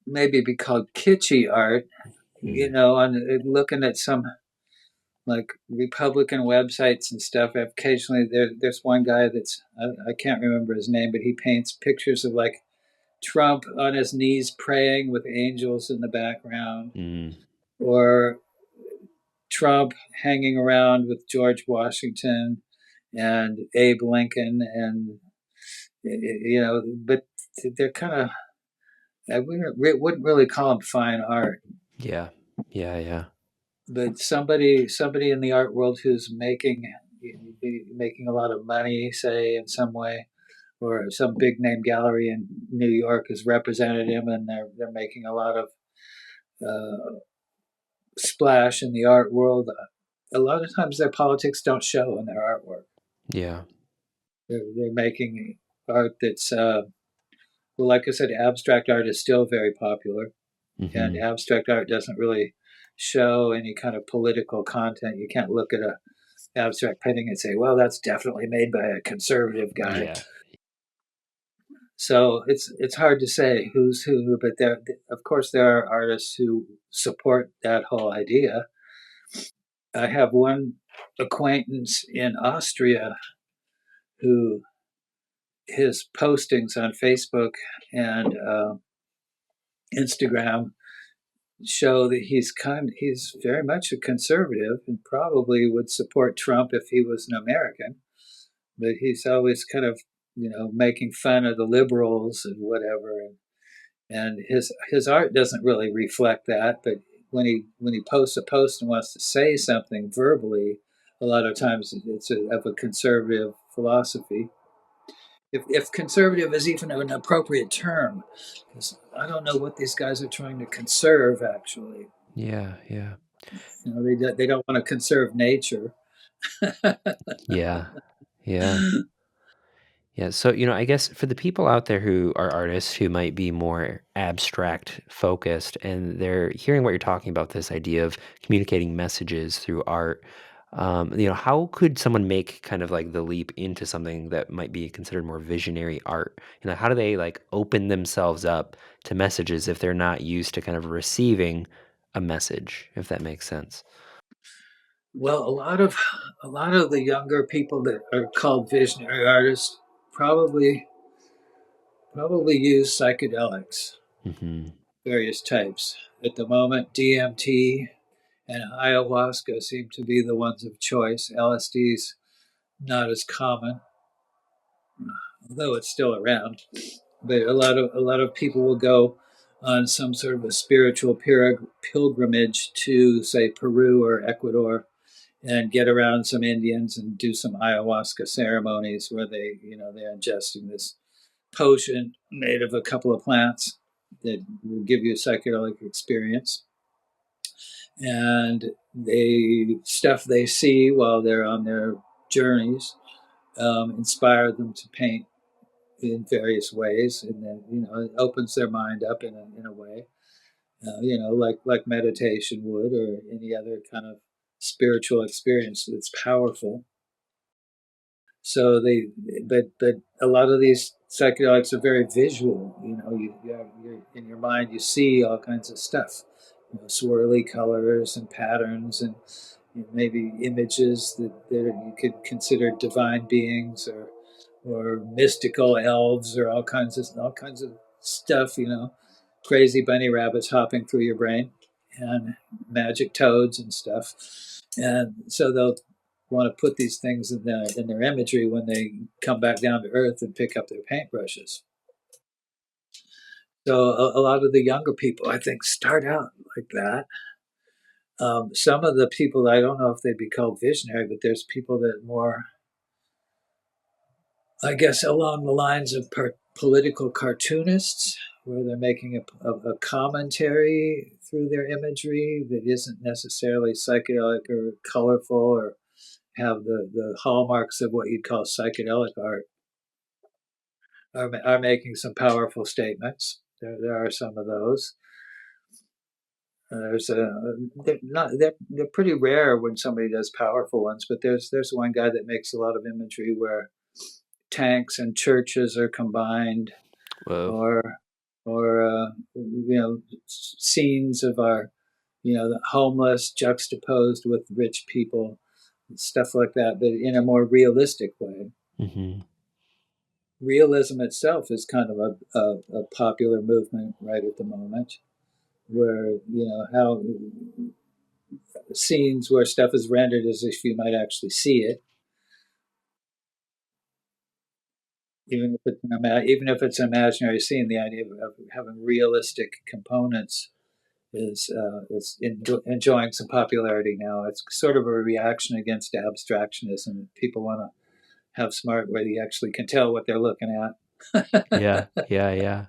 maybe be called kitschy art. Mm, On looking at some like Republican websites and stuff. Occasionally, there's one guy that's I can't remember his name, but he paints pictures of like Trump on his knees praying with angels in the background, mm, or Trump hanging around with George Washington and Abe Lincoln, and but they're kind of I wouldn't really call them fine art. yeah, yeah, yeah. But somebody in the art world who's making a lot of money, say in some way, or some big name gallery in New York has represented him, and they're making a lot of splash in the art world. A lot of times their politics don't show in their artwork. Yeah. They're making art that's well, like I said, abstract art is still very popular, and Hmm. abstract art doesn't really show any kind of political content. You can't look at a abstract painting and say, "Well, that's definitely made by a conservative guy." Yeah. So it's hard to say who's who, but there, of course, there are artists who support that whole idea. I have one acquaintance in Austria who his postings on Facebook and Instagram show that he's very much a conservative and probably would support Trump if he was an American, but he's always kind of making fun of the liberals and whatever, and his art doesn't really reflect that. But when he posts a post and wants to say something verbally, a lot of times it's of a conservative philosophy. If conservative is even an appropriate term, because I don't know what these guys are trying to conserve. Actually, Yeah. Yeah. they don't want to conserve nature. Yeah. Yeah. Yeah. So, I guess for the people out there who are artists who might be more abstract focused and they're hearing what you're talking about, this idea of communicating messages through art, how could someone make kind of like the leap into something that might be considered more visionary art? How do they like open themselves up to messages if they're not used to kind of receiving a message, if that makes sense? Well, a lot of the younger people that are called visionary artists probably probably use psychedelics, Hmm. various types. At the moment, DMT and ayahuasca seem to be the ones of choice. LSD's not as common, although it's still around. But a lot of people will go on some sort of a spiritual pilgrimage to, say, Peru or Ecuador, and get around some Indians and do some ayahuasca ceremonies where they're ingesting this potion made of a couple of plants that will give you a psychedelic experience. And stuff they see while they're on their journeys inspire them to paint in various ways, and then it opens their mind up in a way, like meditation would, or any other kind of spiritual experience that's powerful. So but a lot of these psychedelics are very visual. You're in your mind, you see all kinds of stuff, swirly colors and patterns, and maybe images that you could consider divine beings, or mystical elves, or all kinds of stuff. Crazy bunny rabbits hopping through your brain, and magic toads and stuff. And so they'll want to put these things in their imagery when they come back down to earth and pick up their paintbrushes. So a lot of the younger people, I think, start out like that. Some of the people, I don't know if they'd be called visionary, but there's people that more, I guess, along the lines of political cartoonists, where they're making a commentary through their imagery that isn't necessarily psychedelic or colorful, or have the hallmarks of what you'd call psychedelic art, are making some powerful statements. There are some of those. There's a they're pretty rare when somebody does powerful ones, but there's one guy that makes a lot of imagery where tanks and churches are combined, Whoa. or scenes of our the homeless juxtaposed with rich people, stuff like that, but in a more realistic way. Mm-hmm. Realism itself is kind of a popular movement right at the moment, where how scenes where stuff is rendered as if you might actually see it, even if it's an imaginary scene. The idea of having realistic components is enjoying some popularity now. It's sort of a reaction against abstractionism. People want to have smart where you actually can tell what they're looking Yeah, at. yeah, yeah.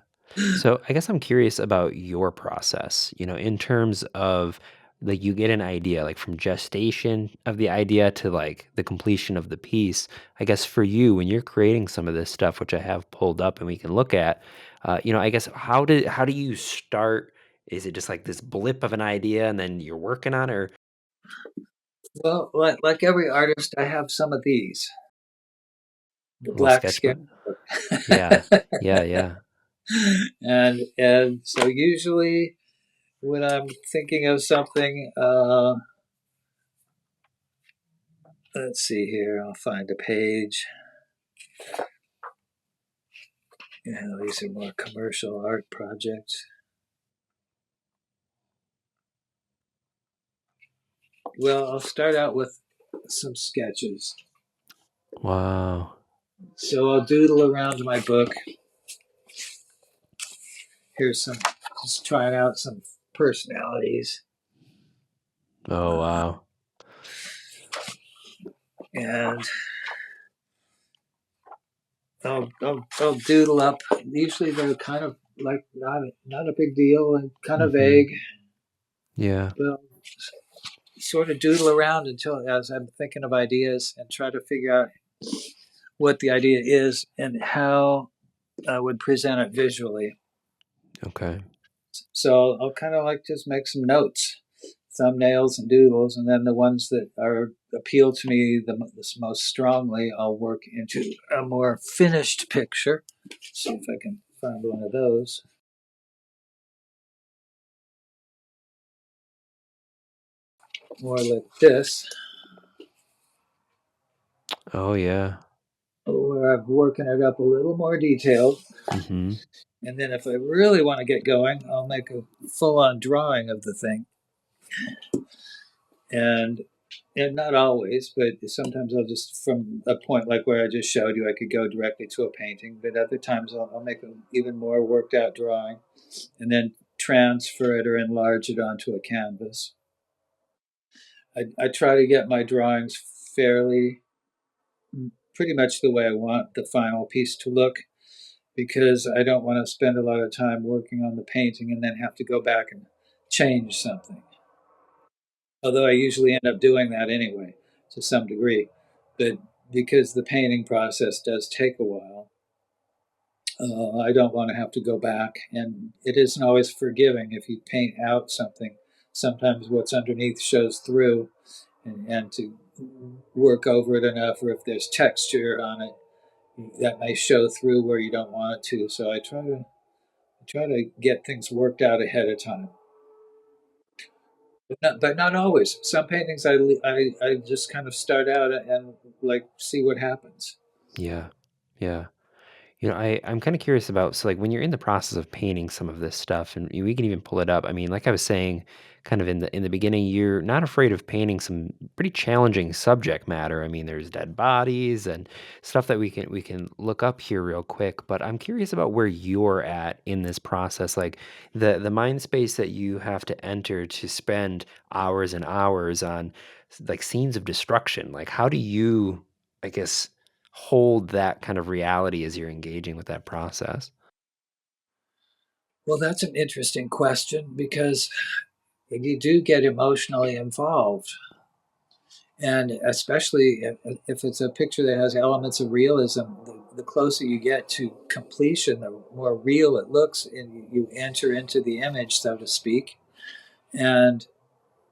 So I guess I'm curious about your process, in terms of like you get an idea, like from gestation of the idea to like the completion of the piece. I guess for you, when you're creating some of this stuff, which I have pulled up and we can look at, I guess how do you start? Is it just like this blip of an idea and then you're working on it? Or Well, like every artist, I have some of these, the a little black sketchbook? sketchbook. Yeah, yeah, yeah. And so usually when I'm thinking of something, let's see here, I'll find a page. These are more commercial art projects. Well, I'll start out with some sketches. Wow. So I'll doodle around my book. Here's just trying out some personalities. Oh, Uh, wow. and I'll doodle up. Usually they're kind of like not a big deal and kind of Mm-hmm. vague. Yeah. But I'll sort of doodle around until as I'm thinking of ideas and try to figure out what the idea is and how I would present it visually. Okay. So I'll kind of like just make some notes, thumbnails and doodles, and then the ones that are appeal to me the most strongly, I'll work into a more finished picture. Let's see if I can find one of those. More like this, Oh, yeah. where I'm working it up a little more detailed. Mm-hmm. And then if I really want to get going, I'll make a full-on drawing of the thing. And not always, but sometimes I'll just, from a point like where I just showed you, I could go directly to a painting. But other times I'll make an even more worked out drawing and then transfer it or enlarge it onto a canvas. I try to get my drawings fairly, pretty much the way I want the final piece to look, because I don't want to spend a lot of time working on the painting and then have to go back and change something. Although I usually end up doing that anyway, to some degree. But because the painting process does take a while, I don't want to have to go back. And it isn't always forgiving if you paint out something. Sometimes what's underneath shows through, and to work over it enough, or if there's texture on it, that may show through where you don't want it to. So I try to get things worked out ahead of time. But not always. Some paintings I just kind of start out and like see what happens. Yeah. Yeah. I'm kind of curious about, so like when you're in the process of painting some of this stuff, and we can even pull it up. I mean, like I was saying, kind of in the beginning, you're not afraid of painting some pretty challenging subject matter. I mean, there's dead bodies and stuff that we can look up here real quick. But I'm curious about where you're at in this process, like the mind space that you have to enter to spend hours and hours on like scenes of destruction. Like, how do you, I guess, hold that kind of reality as you're engaging with that process? Well, that's an interesting question because you do get emotionally involved. And especially if it's a picture that has elements of realism, the closer you get to completion, the more real it looks, and you enter into the image, so to speak. and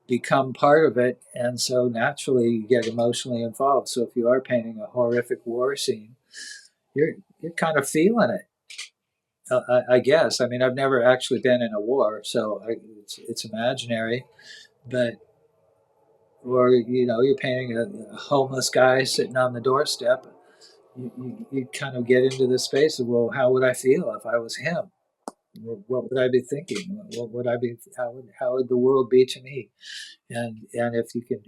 become part of it. And so naturally you get emotionally involved. So if you are painting a horrific war scene, you're kind of feeling it. I guess. I mean, I've never actually been in a war, so it's imaginary. But or you're painting a homeless guy sitting on the doorstep. You kind of get into the space of, well, how would I feel if I was him? What would I be thinking? What would I be? How would the world be to me? And if you can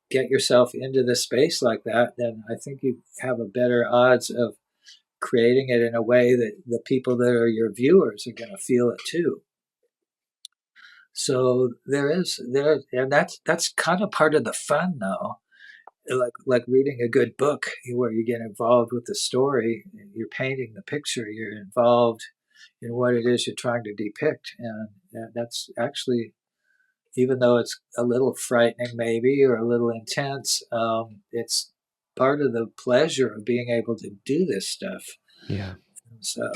get yourself into the space like that, then I think you have a better odds of creating it in a way that the people that are your viewers are going to feel it too. So and that's kind of part of the fun, though. Like reading a good book, where you get involved with the story, you're painting the picture, you're involved in what it is you're trying to depict, and that's actually, even though it's a little frightening maybe or a little intense, it's part of the pleasure of being able to do this stuff. Yeah. So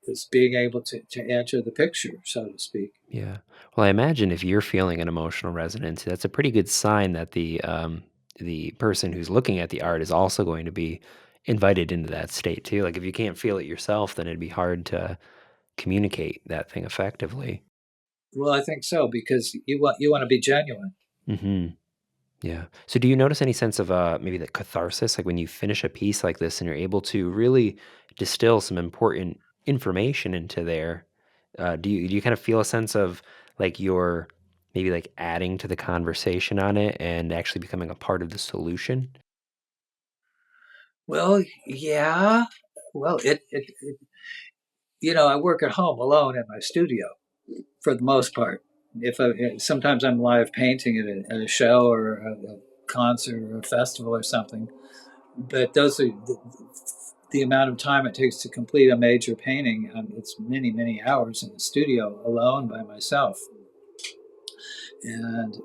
it's being able to enter the picture, so to speak. Yeah. Well, I imagine if you're feeling an emotional resonance, that's a pretty good sign that the person who's looking at the art is also going to be invited into that state too. Like if you can't feel it yourself, then it'd be hard to communicate that thing effectively. Well, I think so, because you want to be genuine. Hmm. Yeah. So do you notice any sense of maybe the catharsis, like when you finish a piece like this and you're able to really distill some important information into there? Do you kind of feel a sense of like you're maybe like adding to the conversation on it and actually becoming a part of the solution? Well, yeah. Well, I work at home alone in my studio for the most part. Sometimes I'm live painting at a show or a concert or a festival or something, but those are the amount of time it takes to complete a major painting. It's many, many hours in the studio alone by myself, and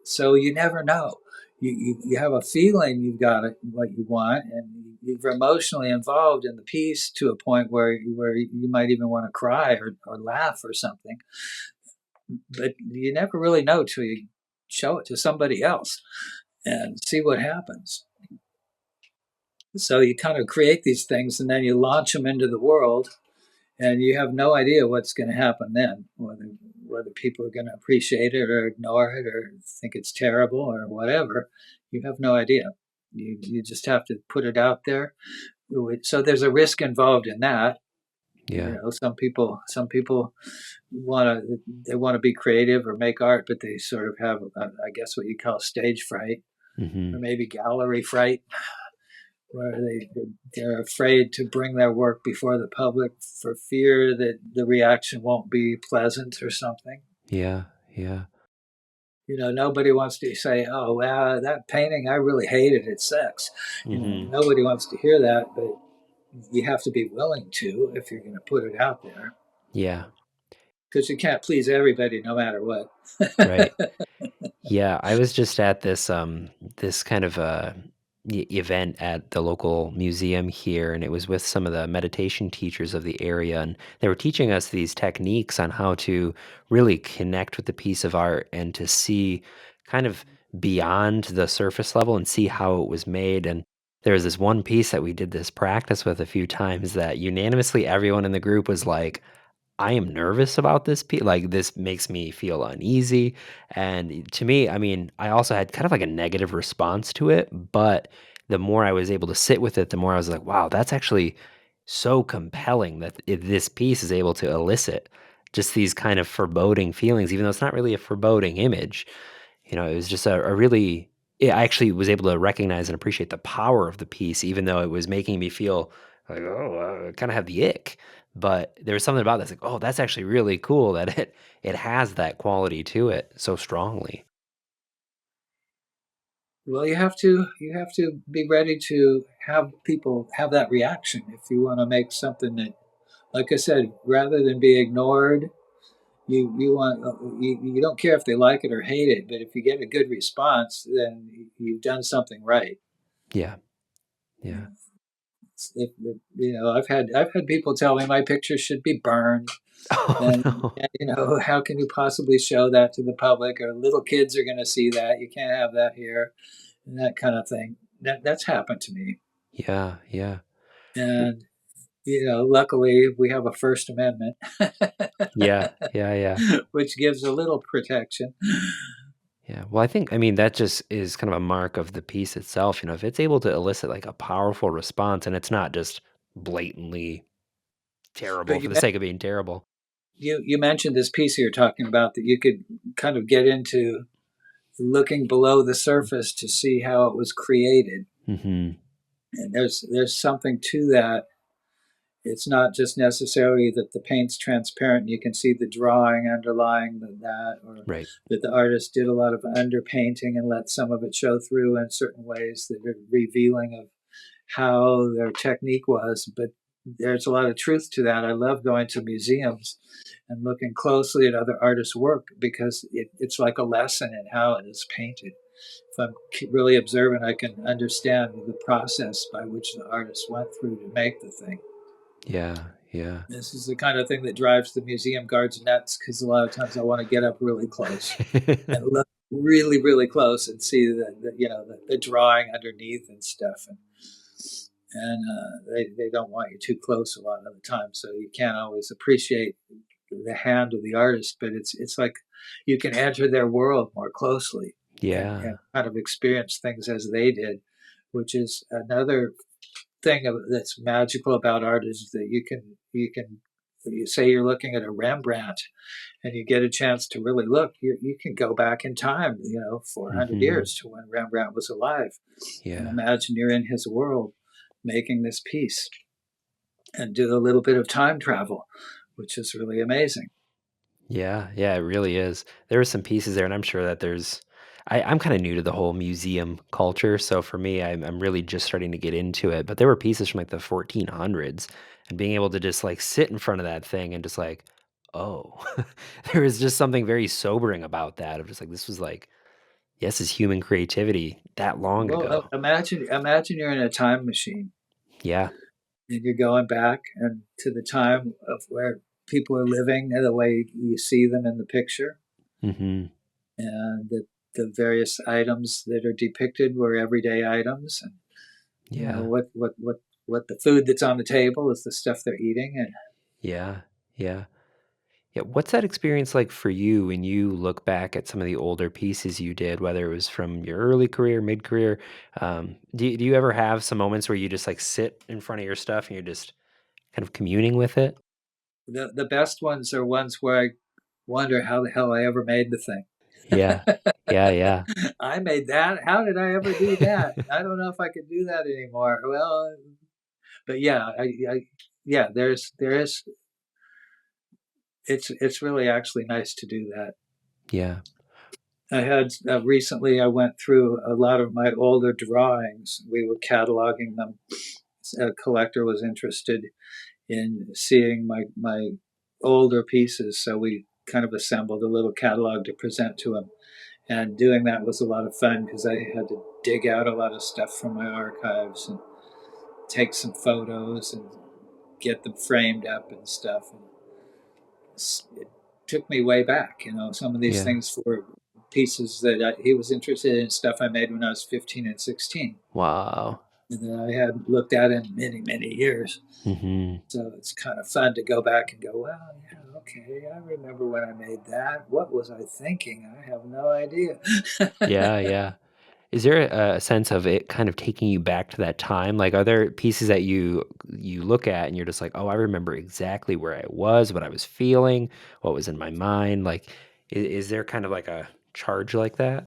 so you never know. You have a feeling you've got it, what you want, and you're emotionally involved in the piece to a point where you might even want to cry or laugh or something. But you never really know till you show it to somebody else and see what happens. So you kind of create these things and then you launch them into the world, and you have no idea what's going to happen then, whether people are going to appreciate it or ignore it or think it's terrible or whatever. You have no idea. You just have to put it out there. So there's a risk involved in that. Yeah. Some people want to be creative or make art, but they sort of have, I guess, what you call stage fright Hmm. or maybe gallery fright, where they're afraid to bring their work before the public for fear that the reaction won't be pleasant or something. Yeah. Yeah. Nobody wants to say, "Oh, wow, that painting, I really hated it. Sucks." Hmm. Nobody wants to hear that, but you have to be willing to if you're going to put it out there, Yeah. because you can't please everybody no matter what. Right. Yeah, I was just at this kind of event at the local museum here, and it was with some of the meditation teachers of the area, and they were teaching us these techniques on how to really connect with the piece of art and to see kind of beyond the surface level and see how it was made. And there was this one piece that we did this practice with a few times that unanimously everyone in the group was like, I am nervous about this like, this makes me feel uneasy, and to me, I mean, I also had kind of like a negative response to it, but the more I was able to sit with it, the more I was like, "Wow, that's actually so compelling that this piece is able to elicit just these kind of foreboding feelings," even though it's not really a foreboding image. It was just a really I actually was able to recognize and appreciate the power of the piece, even though it was making me feel like, "Oh, kinda have the ick." But there was something about that's like, "Oh, that's actually really cool that it has that quality to it so strongly." Well, you have to be ready to have people have that reaction if you want to make something that, like I said, rather than be ignored, you don't care if they like it or hate it, but if you get a good response, then you've done something right. Yeah, yeah. I've had people tell me my picture should be burned, Oh and, no. how can you possibly show that to the public? Or little kids are going to see that. You can't have that here, and that kind of thing. That's happened to me, Yeah, yeah. and luckily we have a First Amendment, Yeah, yeah, yeah. which gives a little protection. Yeah. Well, I mean, that just is kind of a mark of the piece itself. If it's able to elicit like a powerful response and it's not just blatantly terrible But for the sake of being terrible. you mentioned this piece you're talking about that you could kind of get into looking below the surface to see how it was created, Hmm. and there's something to that. It's not just necessarily that the paint's transparent and you can see the drawing underlying that, or Right. that the artist did a lot of underpainting and let some of it show through in certain ways that are revealing of how their technique was. But there's a lot of truth to that. I love going to museums and looking closely at other artists' work because it's like a lesson in how it is painted. If I'm really observant, I can understand the process by which the artist went through to make the thing. Yeah, yeah. This is the kind of thing that drives the museum guards nuts because a lot of times I want to get up really close and look really, really close and see the drawing underneath and stuff. And they don't want you too close a lot of the time, so you can't always appreciate the hand of the artist. But it's like you can enter their world more closely and Yeah. kind of experience things as they did, which is another thing that's magical about art is that you say you're looking at a Rembrandt and you get a chance to really look. You can go back in time, 400 Hmm. years to when Rembrandt was alive, and Yeah. imagine you're in his world making this piece and do a little bit of time travel, which is really amazing. Yeah, yeah, it really is. There are some pieces there, and I'm sure that I'm kind of new to the whole museum culture, so for me, I'm really just starting to get into it. But there were pieces from like the 1400s, and being able to just like sit in front of that thing and just like, oh, there was just something very sobering about that. Of just like this was like, yes, is human creativity that long Well, ago? imagine you're in a time machine Yeah. and you're going back and to the time of where people are living and the way you see them in the picture, Hmm. and the various items that are depicted were everyday items, and Yeah. what the food that's on the table is the stuff they're eating. And Yeah. Yeah. Yeah, what's that experience like for you when you look back at some of the older pieces you did, whether it was from your early career, mid career? Do you ever have some moments where you just like sit in front of your stuff and you're just kind of communing with it? the best ones are ones where I wonder how the hell I ever made the thing. Yeah, yeah, yeah. I made that. How did I ever do that? I don't know if I could do that anymore. Well, but yeah, yeah. There is. It's really actually nice to do that. Yeah. I had recently. I went through a lot of my older drawings. We were cataloging them. A collector was interested in seeing my older pieces, so we kind of assembled a little catalog to present to him. And doing that was a lot of fun because I had to dig out a lot of stuff from my archives and take some photos and get them framed up and stuff. And it took me way back. Some of these Yeah. things were pieces that he was interested in, stuff I made when I was 15 and 16, Wow. and that I hadn't looked at in many, many years. Hmm. So it's kind of fun to go back and go, well, yeah, okay, I remember when I made that. What was I thinking? I have no idea. Yeah, yeah. Is there a sense of it kind of taking you back to that time? Like, are there pieces that you look at and you're just like, oh, I remember exactly where I was, what I was feeling, what was in my mind? Like, is there kind of like a charge like that?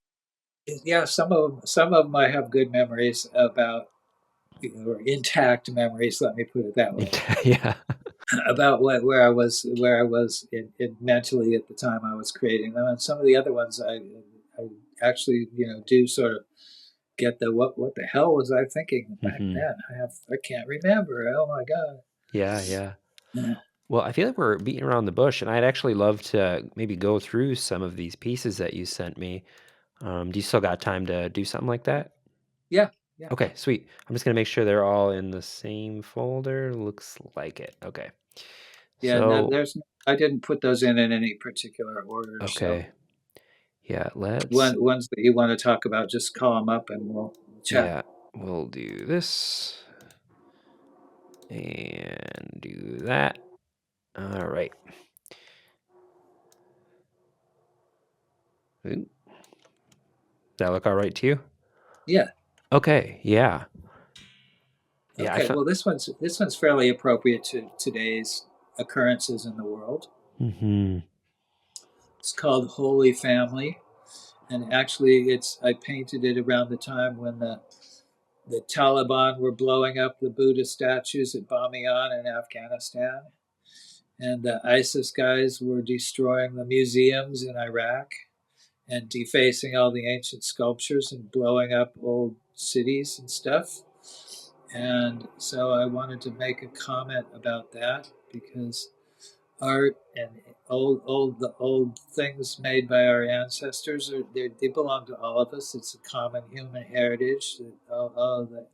Yeah, some of them I have good memories about, or intact memories. Let me put it that way, Yeah. about where I was in mentally at the time I was creating them, and some of the other ones I actually do sort of get the what the hell was I thinking back Hmm. then? I can't remember. Oh my god. Yeah, yeah. Yeah. Well, I feel like we're beating around the bush, and I'd actually love to maybe go through some of these pieces that you sent me. Do you still got time to do something like that? Yeah. Yeah. Okay, sweet. I'm just gonna make sure they're all in the same folder. Looks like it. Okay. Yeah, no, So, I didn't put those in any particular order. So okay. Yeah, let's, ones that you want to talk about, just call them up and we'll chat. yeah, we'll do this and do that. All right. Ooh, that look all right to you? Yeah. Okay, yeah. Yeah, I Okay. found, Well, this one's fairly appropriate to today's occurrences in the world. mm-hmm. It's called Holy Family, and actually, it's I painted it around the time when the Taliban were blowing up the Buddha statues at Bamiyan in Afghanistan, and the ISIS guys were destroying the museums in Iraq and defacing all the ancient sculptures and blowing up old cities and stuff. And so I wanted to make a comment about that because art and the old things made by our ancestors they belong to all of us. It's a common human heritage. All the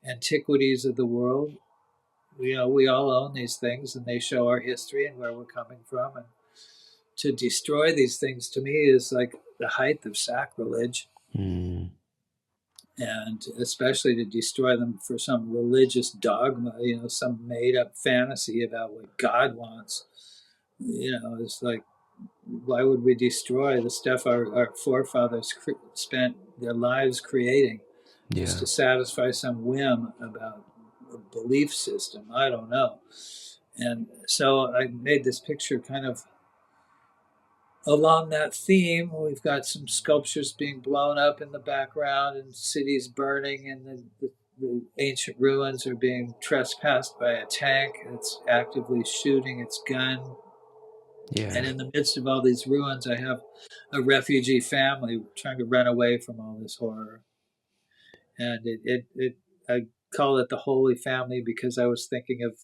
antiquities of the world, we all own these things, and they show our history and where we're coming from. And to destroy these things to me is like the height of sacrilege, Mm, and especially to destroy them for some religious dogma, some made up fantasy about what God wants. It's like, why would we destroy the stuff our forefathers spent their lives creating just yeah. to satisfy some whim about a belief system? I don't know. And so I made this picture kind of along that theme. We've got some sculptures being blown up in the background and cities burning, and the ancient ruins are being trespassed by a tank that's actively shooting its gun. And Yeah. in the midst of all these ruins, I have a refugee family trying to run away from all this horror. And I call it the Holy Family because I was thinking of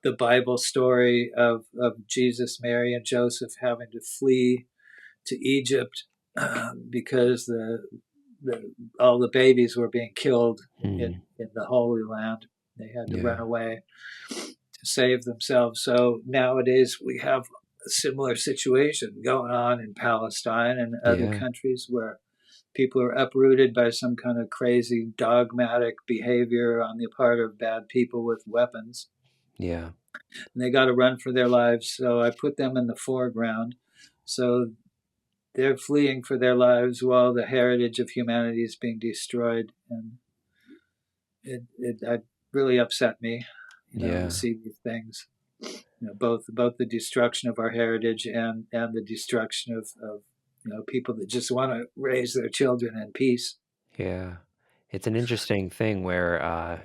the Bible story of Jesus, Mary, and Joseph having to flee to Egypt because all the babies were being killed Mm, in the Holy Land. They had to run yeah. away to save themselves. So nowadays we have a similar situation going on in Palestine and other Yeah. countries where people are uprooted by some kind of crazy dogmatic behavior on the part of bad people with weapons. Yeah. And they got to run for their lives. So I put them in the foreground. So they're fleeing for their lives while the heritage of humanity is being destroyed. And it really upset me, to Yeah. see these things. Both the destruction of our heritage and the destruction of people that just want to raise their children in peace. Yeah. It's an interesting thing where,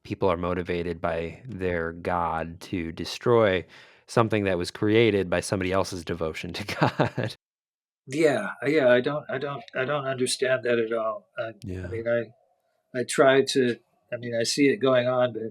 people are motivated by their God to destroy something that was created by somebody else's devotion to God. Yeah. I don't understand that at all. I Yeah. mean, I try to. I mean, I see it going on, but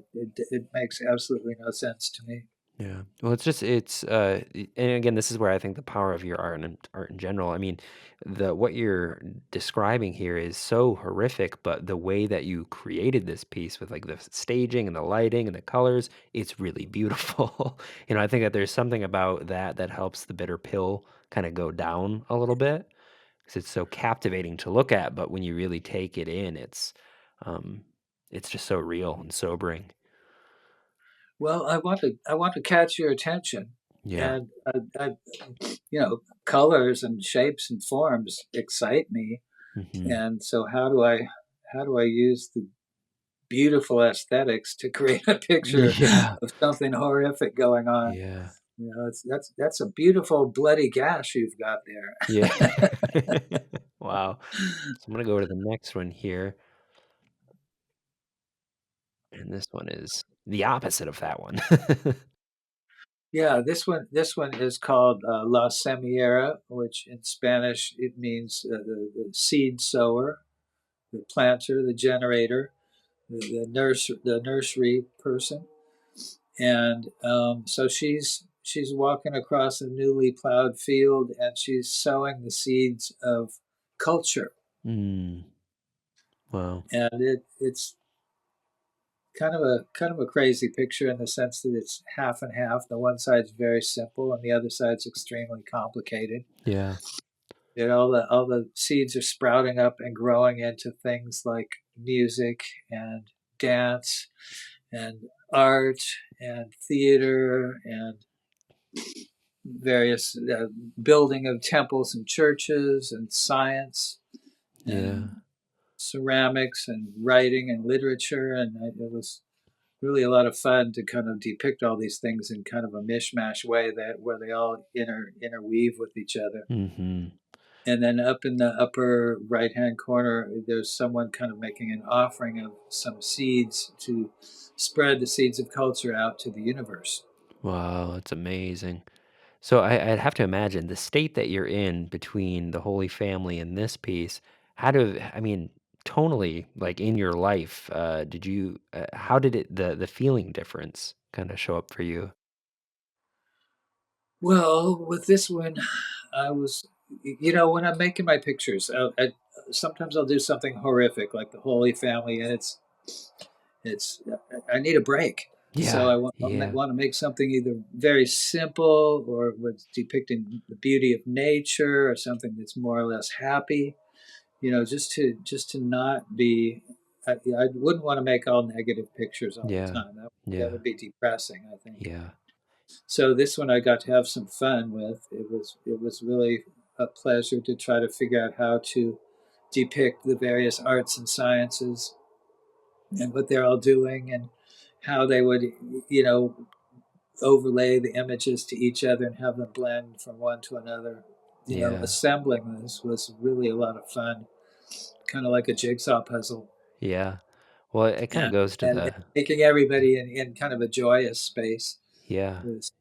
it makes absolutely no sense to me. Yeah. Well, and again, this is where I think the power of your art and art in general. I mean, the what you're describing here is so horrific, but the way that you created this piece with like the staging and the lighting and the colors, it's really beautiful. I think that there's something about that that helps the bitter pill kind of go down a little bit because it's so captivating to look at, but when you really take it in, um it's just so real and sobering. Well, I want to catch your attention, Yeah. and colors and shapes and forms excite me. Hmm. And so how do I use the beautiful aesthetics to create a picture Yeah. of something horrific going on? Yeah. That's a beautiful bloody gash you've got Yeah. there. Wow. So I'm gonna go to the next one here, and this one is the opposite of that one. Yeah, this one is called La Semiera, which in Spanish it means the seed sower, the planter, the generator, the nursery person. And so she's walking across a newly plowed field, and she's sowing the seeds of culture. Mm, Wow. and it's kind of a crazy picture in the sense that it's half and half. The one side's very simple, and the other side's extremely complicated. Yeah. And all the seeds are sprouting up and growing into things like music and dance and art and theater and various building of temples and churches and science Yeah. and ceramics and writing and literature. And it was really a lot of fun to kind of depict all these things in kind of a mishmash way that where they all interweave with each other. Mm-hmm. And then up in the upper right hand corner, there's someone kind of making an offering of some seeds to spread the seeds of culture out to the universe. Wow, that's amazing. So I'd have to imagine the state that you're in between the Holy Family and this piece. I mean, tonally, like in your life, how did the feeling difference kind of show up for you? Well, with this one, I was, when I'm making my pictures, sometimes I'll do something horrific like the Holy Family, and it's I need a break. So Yeah, I yeah, want to make something either very simple or with depicting the beauty of nature, or something that's more or less happy. Just to not be. I wouldn't want to make all negative pictures all the yeah, time. That yeah, would be depressing, I think. yeah, So this one I got to have some fun with. It was really a pleasure to try to figure out how to depict the various arts and sciences and what they're all doing, and how they would, you know, overlay the images to each other and have them blend from one to another. yeah, Assembling this was really a lot of fun, kind of like a jigsaw puzzle, yeah. Well, it kind of and goes to and the making everybody in kind of a joyous space yeah. was,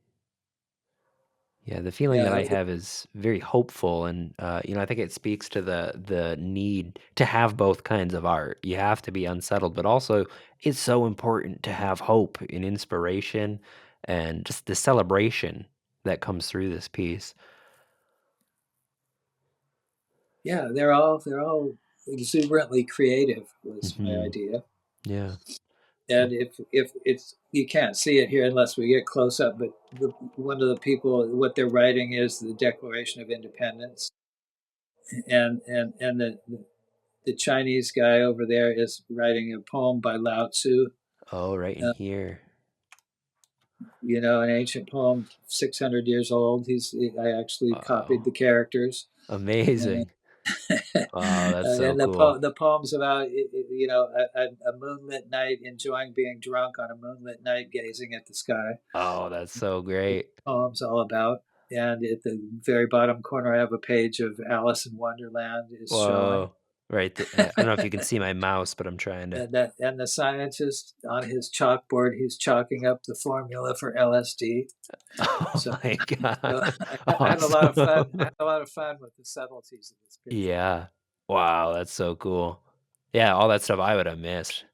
Yeah, the feeling that yeah. I have is very hopeful, and I think it speaks to the need to have both kinds of art. You have to be unsettled, but also it's so important to have hope and inspiration, and just the celebration that comes through this piece. Yeah, they're all exuberantly creative was my Hmm. idea. Yeah. And if it's you can't see it here unless we get close up, but one of the people, what they're writing is the Declaration of Independence, and the Chinese guy over there is writing a poem by Lao Tzu. Oh, right in Uh, here. an ancient poem, 600 years old. I actually copied the Wow. characters, and Amazing. Wow, that's so and cool. the poem's about a moonlit night, enjoying being drunk on a moonlit night, gazing at the sky. Oh, that's so great. Poem's all about. And at the very bottom corner, I have a page of Alice in Wonderland is showing. Whoa. Right. I don't know if you can see my mouse, but I'm trying to. And the scientist on his chalkboard, he's chalking up the formula for LSD. Oh So, my so god. I had a lot of fun. I Awesome. had a lot of fun with the subtleties of this picture. Yeah. Wow, that's so cool. Yeah, all that stuff I would have missed.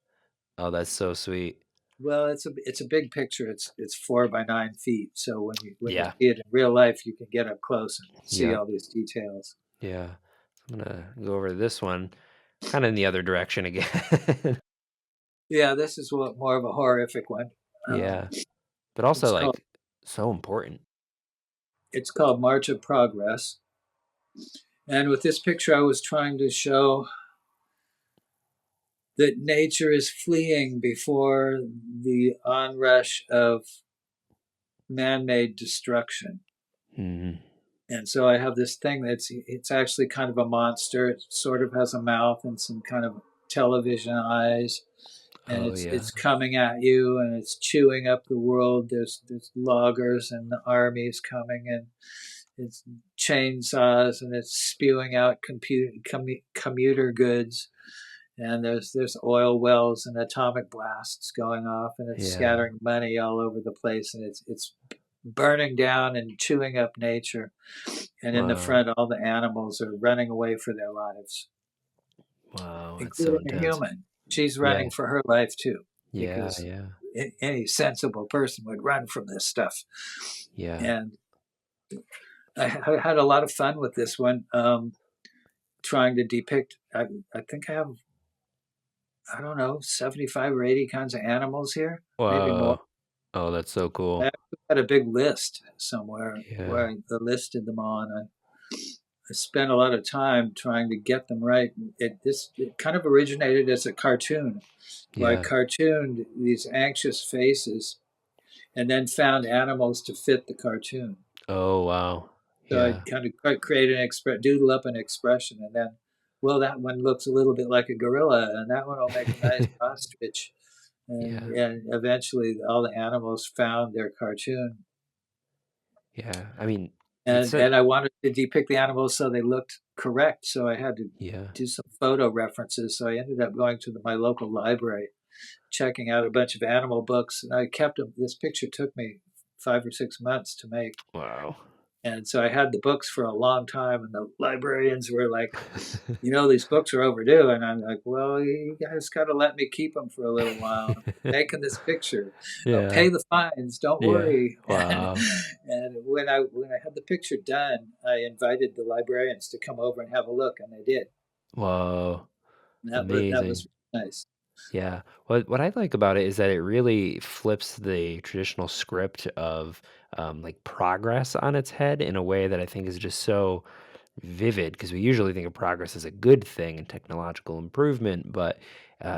Oh, that's so sweet. Well, it's a big picture. It's 4 by 9 feet. So when you Yeah. see it in real life, you can get up close and see Yep. all these details. Yeah. I'm gonna go over to this one, kind of in the other direction again. Yeah, this is more of a horrific one. Um, Yeah. But also it's called like so important. it's called March of Progress. And with this picture, I was trying to show that nature is fleeing before the onrush of man made destruction. Mhm. And so I have this thing it's actually kind of a monster. It sort of has a mouth and some kind of television eyes, and Oh it's yeah. coming at you, and it's chewing up the world. There's loggers and the armies coming, and it's chainsaws, and it's spewing out commuter goods, and there's oil wells and atomic blasts going off, and it's Yeah. scattering money all over the place, and it's burning down and chewing up nature. And in the Wow. front, all the animals are running away for their lives, Wow, that's so including a intense. human. She's Yeah. running for her life too, Yeah, because yeah. any sensible person would run from this stuff. Yeah. And I had a lot of fun with this one, trying to depict. I think I have I don't know, 75 or 80 kinds of animals here, maybe more. Whoa. Oh, that's so I cool. actually had a big list somewhere Yeah. where I listed them on. I spent a lot of time trying to get them right. It kind of originated as a cartoon, where I Yeah. cartooned these anxious faces and then found animals to fit the cartoon. Oh, wow. So I Yeah. kind of create doodle up an expression, and then, well, that one looks a little bit like a gorilla, and that one will make a nice ostrich, Yeah. and eventually all the animals found their cartoon. Yeah. I mean, it's And a, and I wanted to depict the animals so they looked correct, so I had to yeah. do some photo references. So I ended up going to my local library, checking out a bunch of animal books, and I kept them. This picture took me 5 or 6 months to make. Wow. And so I had the books for a long time, and the librarians were like, these books are overdue. And I'm like, well, you guys got to let me keep them for a little while. I'm making this picture. I'll Yeah. pay the fines. Don't Yeah. worry. Wow. And when I had the picture done, I invited the librarians to come over and have a look, and they did. Whoa. And that was Amazing. nice. Yeah. What I like about it is that it really flips the traditional script of like progress on its head in a way that I think is just so vivid because we usually think of progress as a good thing and technological improvement, but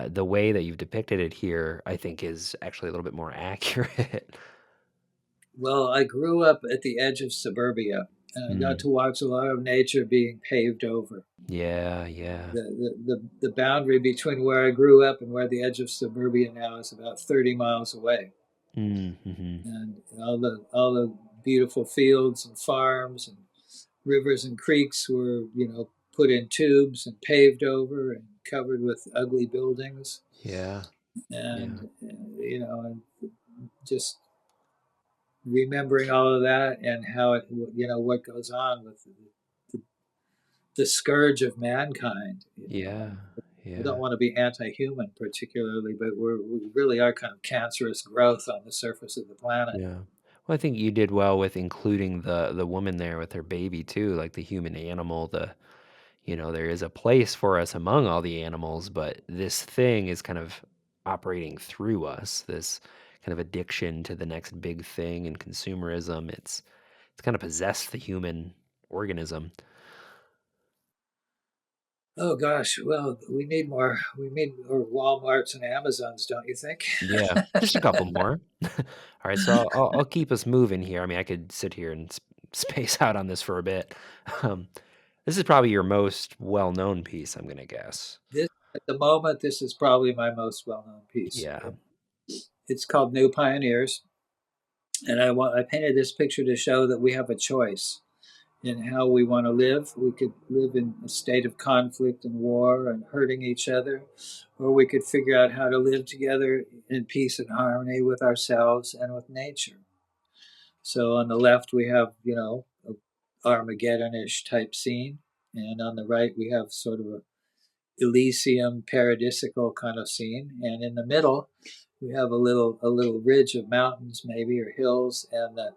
the way that you've depicted it here, I think, is actually a little bit more accurate. Well, I grew up at the edge of suburbia, and I got Mm. to watch a lot of nature being paved over. Yeah. Yeah. The boundary between where I grew up and where the edge of suburbia now is about 30 miles away. Mm-hmm. And all the beautiful fields and farms and rivers and creeks were, put in tubes and paved over and covered with ugly buildings. Yeah. Yeah. And, and just remembering all of that and how it, what goes on with the, the scourge of mankind. Yeah. I don't Yeah. want to be anti-human particularly, but we really are kind of cancerous growth on the surface of the planet. Yeah. Well, I think you did well with including the woman there with her baby too, like the human animal, there is a place for us among all the animals, but this thing is kind of operating through us, this kind of addiction to the next big thing and consumerism. It's kind of possessed the human organism. Oh gosh, well, we need more Walmarts and Amazons, don't you think? Yeah, just a couple more. All right, so I'll keep us moving here. I mean, I could sit here and space out on this for a bit. Um, this is probably your most well-known piece, I'm gonna guess. This at the moment, this is probably my most well-known piece. Yeah. It's called New Pioneers, and I painted this picture to show that we have a choice in how we want to live. We could live in a state of conflict and war and hurting each other, or we could figure out how to live together in peace and harmony with ourselves and with nature. So on the left, we have, a Armageddon-ish type scene. And on the right, we have sort of a Elysium paradisical kind of scene. And in the middle, we have a little ridge of mountains, maybe, or hills, and the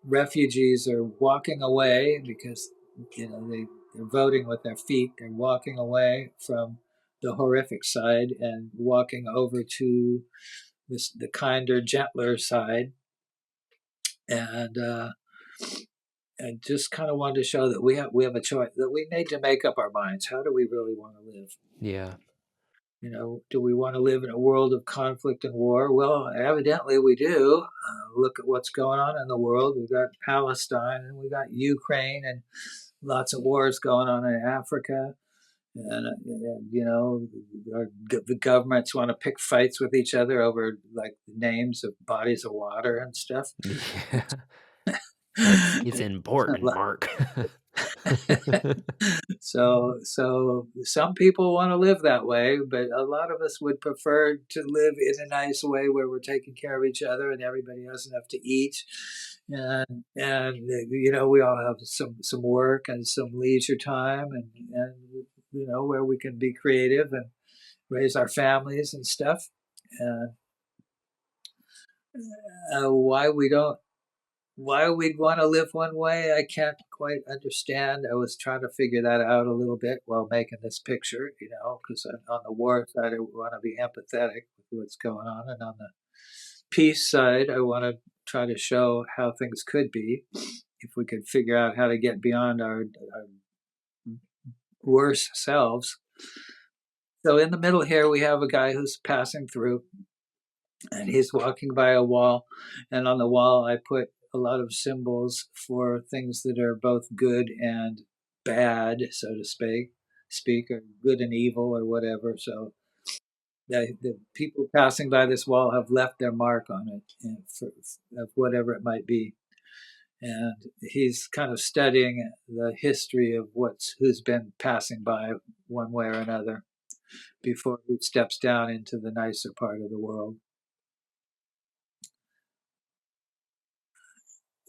refugees are walking away because they're voting with their feet. They're walking away from the horrific side and walking over to the kinder, gentler side. And I just kind of wanted to show that we have a choice, that we need to make up our minds. How do we really want to live? Yeah. Do we want to live in a world of conflict and war? Well, evidently we do. Look at what's going on in the world. We've got Palestine and we've got Ukraine and lots of wars going on in Africa. The governments want to pick fights with each other over like the names of bodies of water and stuff. Yeah. It's important, Mark. So some people want to live that way, but a lot of us would prefer to live in a nice way where we're taking care of each other and everybody has enough to eat. And we all have some work and some leisure time and where we can be creative and raise our families and stuff. And why we don't Why we'd want to live one way, I can't quite understand. I was trying to figure that out a little bit while making this picture, because on the war side, I want to be empathetic with what's going on, and on the peace side, I want to try to show how things could be if we could figure out how to get beyond our worst selves. So in the middle here, we have a guy who's passing through, and he's walking by a wall, and on the wall I put a lot of symbols for things that are both good and bad, so to speak, or good and evil, or whatever. So the people passing by this wall have left their mark on it, of whatever it might be. And he's kind of studying the history of who's been passing by one way or another before he steps down into the nicer part of the world.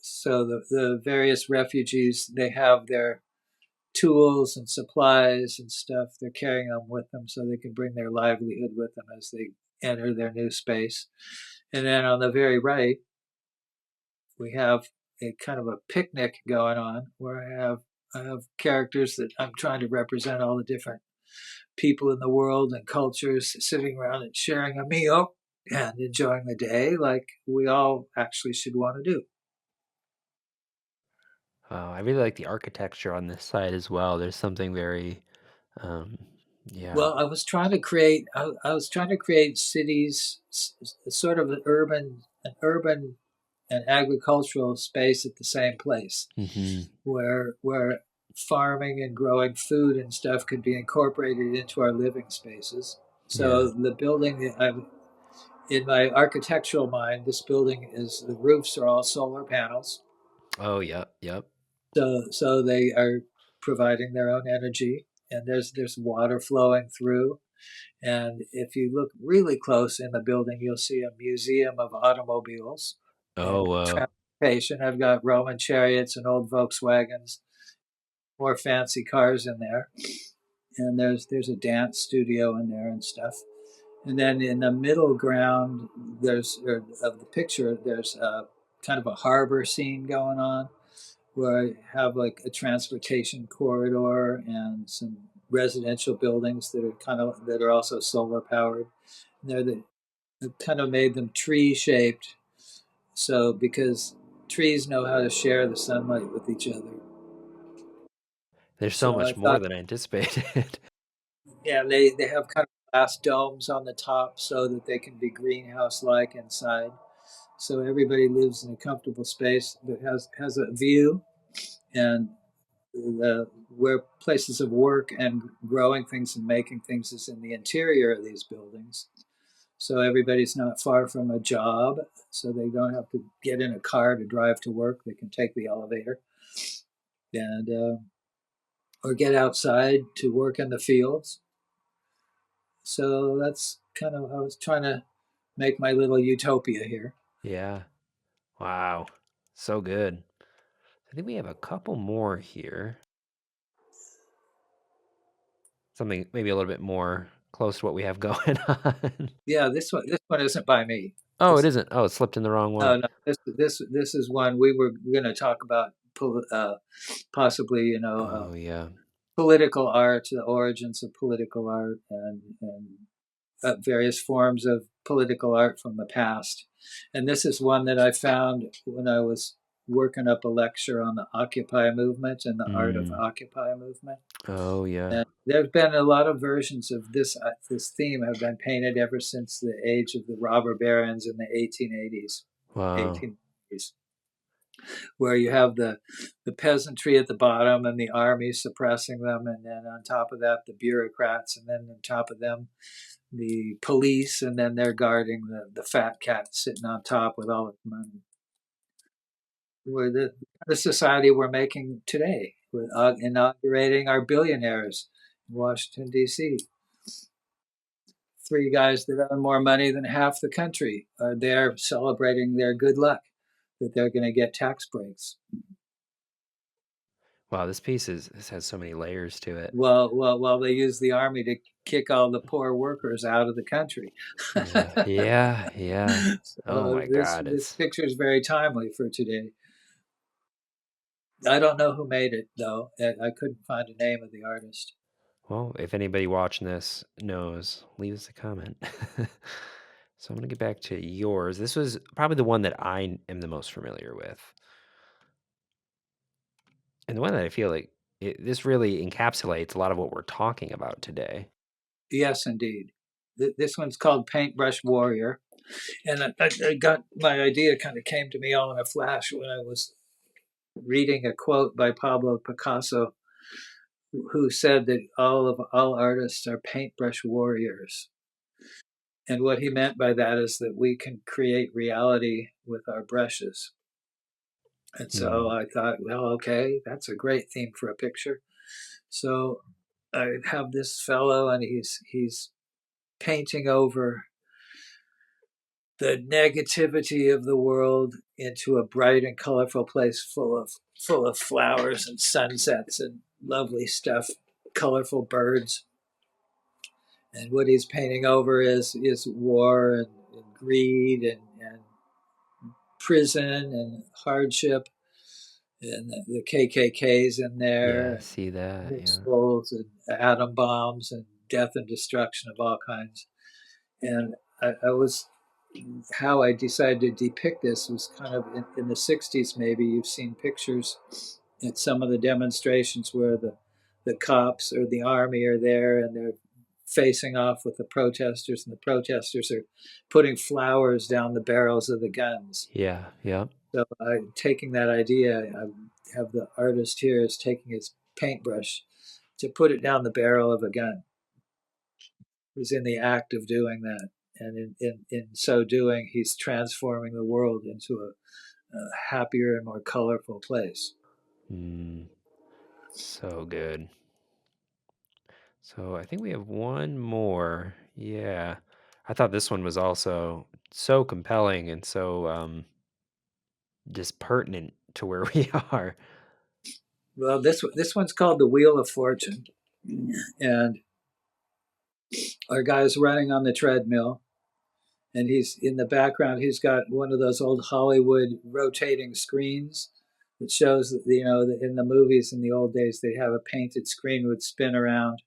So the various refugees, they have their tools and supplies and stuff. They're carrying them with them so they can bring their livelihood with them as they enter their new space. And then on the very right, we have a kind of a picnic going on where I have characters that I'm trying to represent all the different people in the world and cultures sitting around and sharing a meal and enjoying the day like we all actually should want to do. I really like the architecture on this side as well. There's something very, um, yeah. Well, I was trying to create cities, sort of an urban and agricultural space at the same place, Hmm. where farming and growing food and stuff could be incorporated into our living spaces. Yeah. So the building that I'm in my architectural mind, this building is the roofs are all solar panels, Oh, yep, yep. so they are providing their own energy, and there's water flowing through. And if you look really close in the building, you'll see a museum of automobiles and Oh, transportation. I've got Roman chariots and old Volkswagens, more fancy cars in there. And there's a dance studio in there and stuff. And then in the middle ground, of the picture, there's kind of a harbor scene going on where I have like a transportation corridor and some residential buildings that are also solar powered. And I've kind of made them tree shaped, so because trees know how to share the sunlight with each other. there's so So I much more thought, than I anticipated. yeah, they have kind of glass domes on the top so that they can be greenhouse like inside. So everybody lives in a comfortable space that has a view, and where places of work and growing things and making things is in the interior of these buildings. So everybody's not far from a job, so they don't have to get in a car to drive to work. They can take the elevator and or get outside to work in the fields. So that's kind of I was trying to make my little utopia here. Yeah. Wow. So good. I think we have a couple more here. Something maybe a little bit more close to what we have going on. Yeah, this one isn't by me. Oh, it This isn't. Oh, it slipped in the wrong one. No, no, this is one we were going to talk about, possibly, Oh, yeah. political art, the origins of political art, and various forms of political art from the past. And this is one that I found when I was working up a lecture on the Occupy movement and the art of Mm. Occupy movement. Oh, yeah. And there's been a lot of versions of this theme have been painted ever since the age of the robber barons in the 1880s, Wow. 1880s, where you have the peasantry at the bottom and the army suppressing them, and then on top of that the bureaucrats, and then on top of them the police, and then they're guarding the fat cat sitting on top with all its money. We're the society we're making today. We're inaugurating our billionaires in Washington, D.C. Three guys that own more money than half the country are there celebrating their good luck that they're going to get tax breaks. Wow, this has so many layers to it. Well, they use the army to kick all the poor workers out of the country. Yeah. Yeah, yeah. Oh So my this God, this it's picture is very timely for today. I don't know who made it though. I couldn't find a name of the artist. Well, if anybody watching this knows, leave us a comment. So I'm going to get back to yours. This was probably the one that I am the most familiar with. And the one that I feel like this really encapsulates a lot of what we're talking about today. Yes, indeed. This one's called Paintbrush Warrior, and I got my idea kind of came to me all in a flash when I was reading a quote by Pablo Picasso, who said that all artists are paintbrush warriors. And what he meant by that is that we can create reality with our brushes. And so Hmm. I thought, well, okay, that's a great theme for a picture. So I have this fellow, and he's painting over the negativity of the world into a bright and colorful place full of flowers and sunsets and lovely stuff, colorful birds. And what he's painting over is war and greed and prison and hardship, and the KKK's in there, Yeah, and see that. Yeah. missiles and atom bombs and death and destruction of all kinds. And I was how I decided to depict this was kind of in the 60s. Maybe you've seen pictures at some of the demonstrations where the cops or the army are there and they're facing off with the protesters, and the protesters are putting flowers down the barrels of the guns. Yeah. Yeah. So taking that idea, I have the artist here is taking his paintbrush to put it down the barrel of a gun. He's in the act of doing that. And in so doing, he's transforming the world into a happier and more colorful place. Mm, so good. So I think we have one more. Yeah. I thought this one was also so compelling and so just pertinent to where we are. Well, this one's called the Wheel of Fortune, and our guy's running on the treadmill, and he's in the background. He's got one of those old Hollywood rotating screens that shows that that in the movies in the old days they have a painted screen would spin around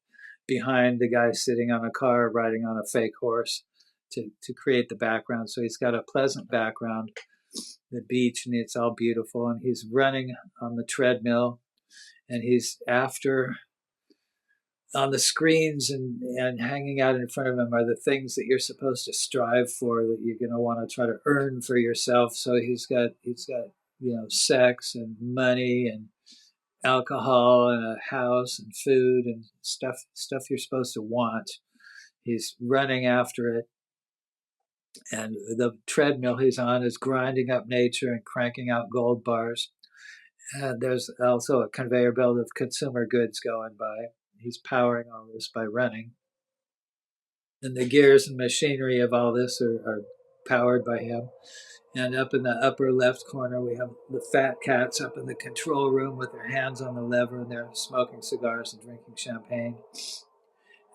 behind the guy sitting on a car riding on a fake horse to create the background. So he's got a pleasant background, the beach, and it's all beautiful. And he's running on the treadmill, and he's after on the screens and hanging out in front of him are the things that you're supposed to strive for, that you're going to want to try to earn for yourself. So he's got sex and money and alcohol and a house and food and stuff you're supposed to want. He's running after it, and the treadmill he's on is grinding up nature and cranking out gold bars. And there's also a conveyor belt of consumer goods going by. He's powering all this by running. And the gears and machinery of all this are powered by him. And up in the upper left corner, we have the fat cats up in the control room with their hands on the lever, and they're smoking cigars and drinking champagne.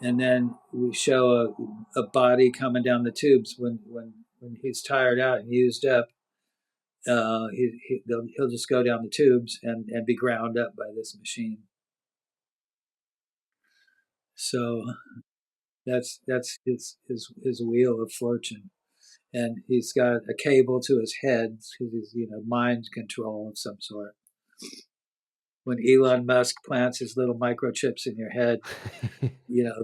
And then we show a body coming down the tubes when he's tired out and used up. He'll just go down the tubes and be ground up by this machine. So that's his wheel of fortune, and he's got a cable to his head because he's mind control of some sort. When Elon Musk plants his little microchips in your head,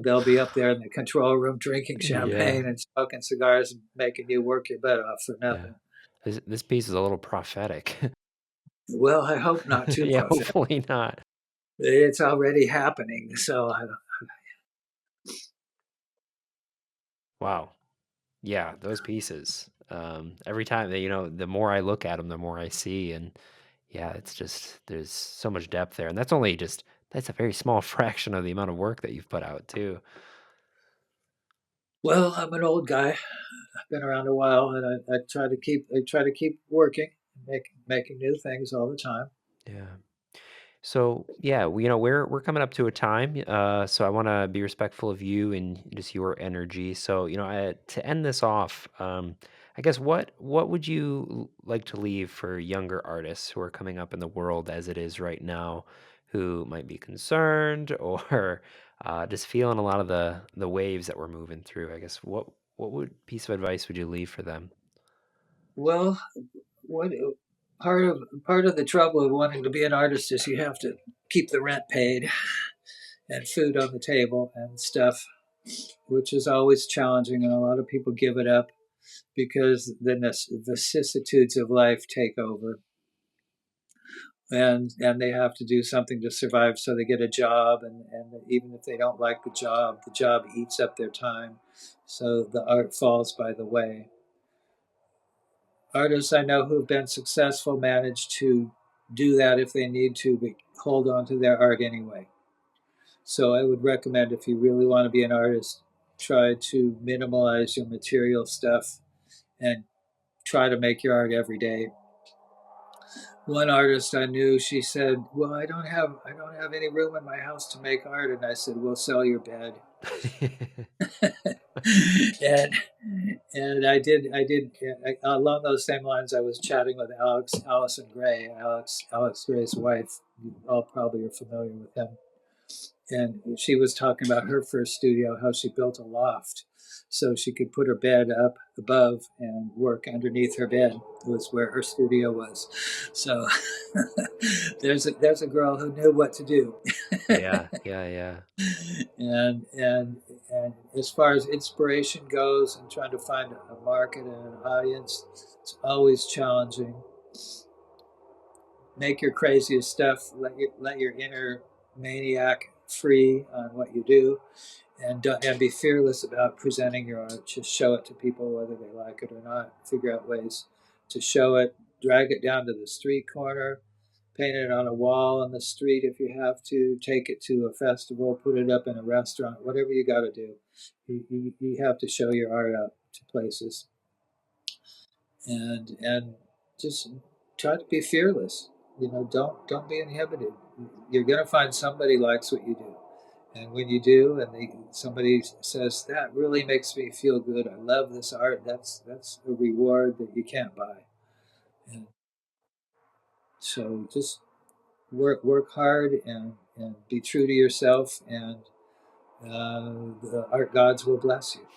they'll be up there in the control room drinking Yeah. champagne and smoking cigars and making you work your butt off for Yeah. nothing. This piece is a little prophetic. Well, I hope not too Yeah, prophetic. hopefully not. It's already happening, so I don't. Wow. Yeah, those pieces. Every time that, the more I look at them, the more I see. And yeah, it's just, there's so much depth there. And that's a very small fraction of the amount of work that you've put out, too. Well, I'm an old guy. I've been around a while, and I try to keep working, making new things all the time. Yeah. So yeah, we're coming up to a time. So I want to be respectful of you and just your energy. So to end this off, I guess what would you like to leave for younger artists who are coming up in the world as it is right now, who might be concerned or just feeling a lot of the waves that we're moving through? I guess what would piece of advice would you leave for them? Well, what part of the trouble of wanting to be an artist is you have to keep the rent paid and food on the table and stuff, which is always challenging, and a lot of people give it up because the vicissitudes of life take over, and they have to do something to survive, so they get a job, and even if they don't like the job eats up their time, so the art falls by the way. Artists I know who've been successful manage to do that if they need to, but hold on to their art anyway. So I would recommend, if you really want to be an artist, try to minimalize your material stuff and try to make your art every day. One artist I knew, she said, "Well, I don't have any room in my house to make art." And I said, "Well, sell your bed." and and I did along those same lines. I was chatting with Allison Gray, Alex Gray's wife. You all probably are familiar with him. And she was talking about her first studio, how she built a loft so she could put her bed up above and work underneath her bed was where her studio was. So there's a girl who knew what to do. Yeah, yeah, yeah. And as far as inspiration goes and trying to find a market and an audience, it's always challenging. Make your craziest stuff. Let your inner maniac free on what you do, and be fearless about presenting your art. Just show it to people whether they like it or not. Figure out ways to show it. Drag it down to the street corner. Paint it on a wall on the street if you have to. Take it to a festival. Put it up in a restaurant. Whatever you got to do, you have to show your art out to places, and just try to be fearless. Don't be inhibited. You're gonna find somebody likes what you do, and when you do, and somebody says that really makes me feel good. I love this art. That's a reward that you can't buy. And so just work hard and be true to yourself, and the art gods will bless you.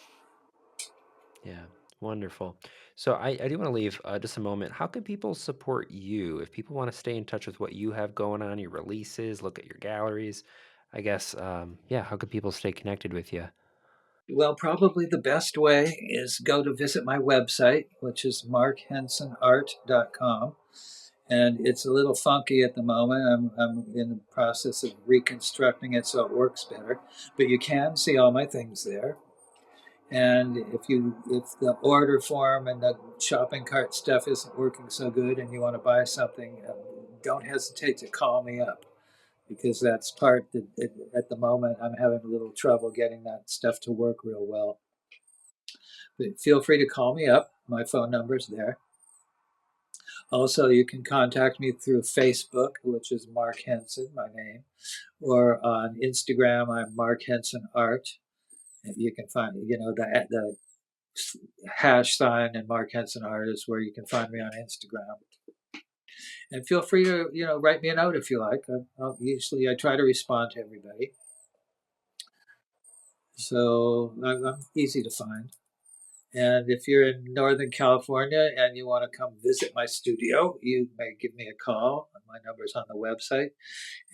Yeah, wonderful. So I do want to leave just a moment. How can people support you if people want to stay in touch with what you have going on, your releases, look at your galleries? I guess, yeah, how can people stay connected with you? Well, probably the best way is go to visit my website, which is markhensonart.com. And it's a little funky at the moment. I'm in the process of reconstructing it so it works better. But you can see all my things there. And if the order form and the shopping cart stuff isn't working so good and you want to buy something, don't hesitate to call me up, because that's part that at the moment I'm having a little trouble getting that stuff to work real well. But feel free to call me up. My phone number's there. Also, you can contact me through Facebook, which is Mark Henson, my name, or on Instagram, I'm Mark Henson Art. You can find, the hash sign and Mark Henson Art is where you can find me on Instagram. And feel free to, write me a note if you like. Usually I try to respond to everybody. So I'm easy to find. And if you're in Northern California and you want to come visit my studio, you may give me a call. My number's on the website,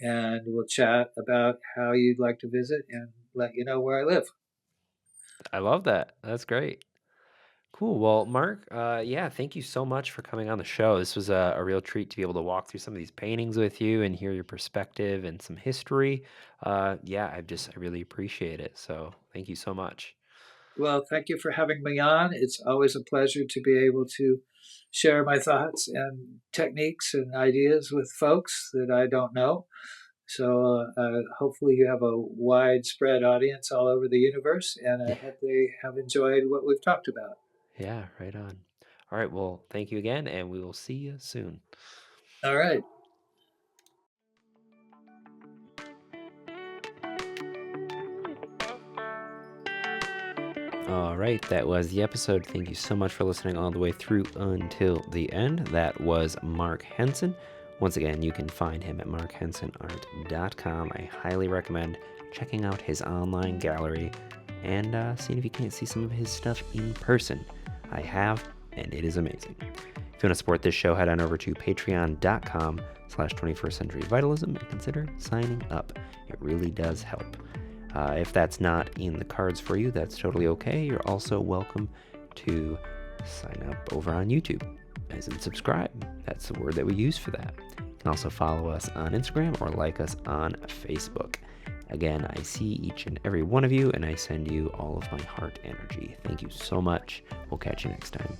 and we'll chat about how you'd like to visit and let you know where I live. I love that. That's great. Cool. Well, Mark, yeah, thank you so much for coming on the show. This was a real treat to be able to walk through some of these paintings with you and hear your perspective and some history. Yeah, I really appreciate it. So thank you so much. Well, thank you for having me on. It's always a pleasure to be able to share my thoughts and techniques and ideas with folks that I don't know. So hopefully you have a widespread audience all over the universe, and I Yeah, hope they have enjoyed what we've talked about. yeah, right on. All right. Well, thank you again, and we will see you soon. All right. All right, that was the episode. Thank you so much for listening all the way through until the end. That was Mark Henson. Once again, you can find him at markhensonart.com. I highly recommend checking out his online gallery and seeing if you can't see some of his stuff in person. I have, and it is amazing. If you want to support this show, head on over to patreon.com/21st Century Vitalism and consider signing up. It really does help. If that's not in the cards for you, that's totally okay. You're also welcome to sign up over on YouTube, as in subscribe. That's the word that we use for that. You can also follow us on Instagram or like us on Facebook. Again, I see each and every one of you, and I send you all of my heart energy. Thank you so much. We'll catch you next time.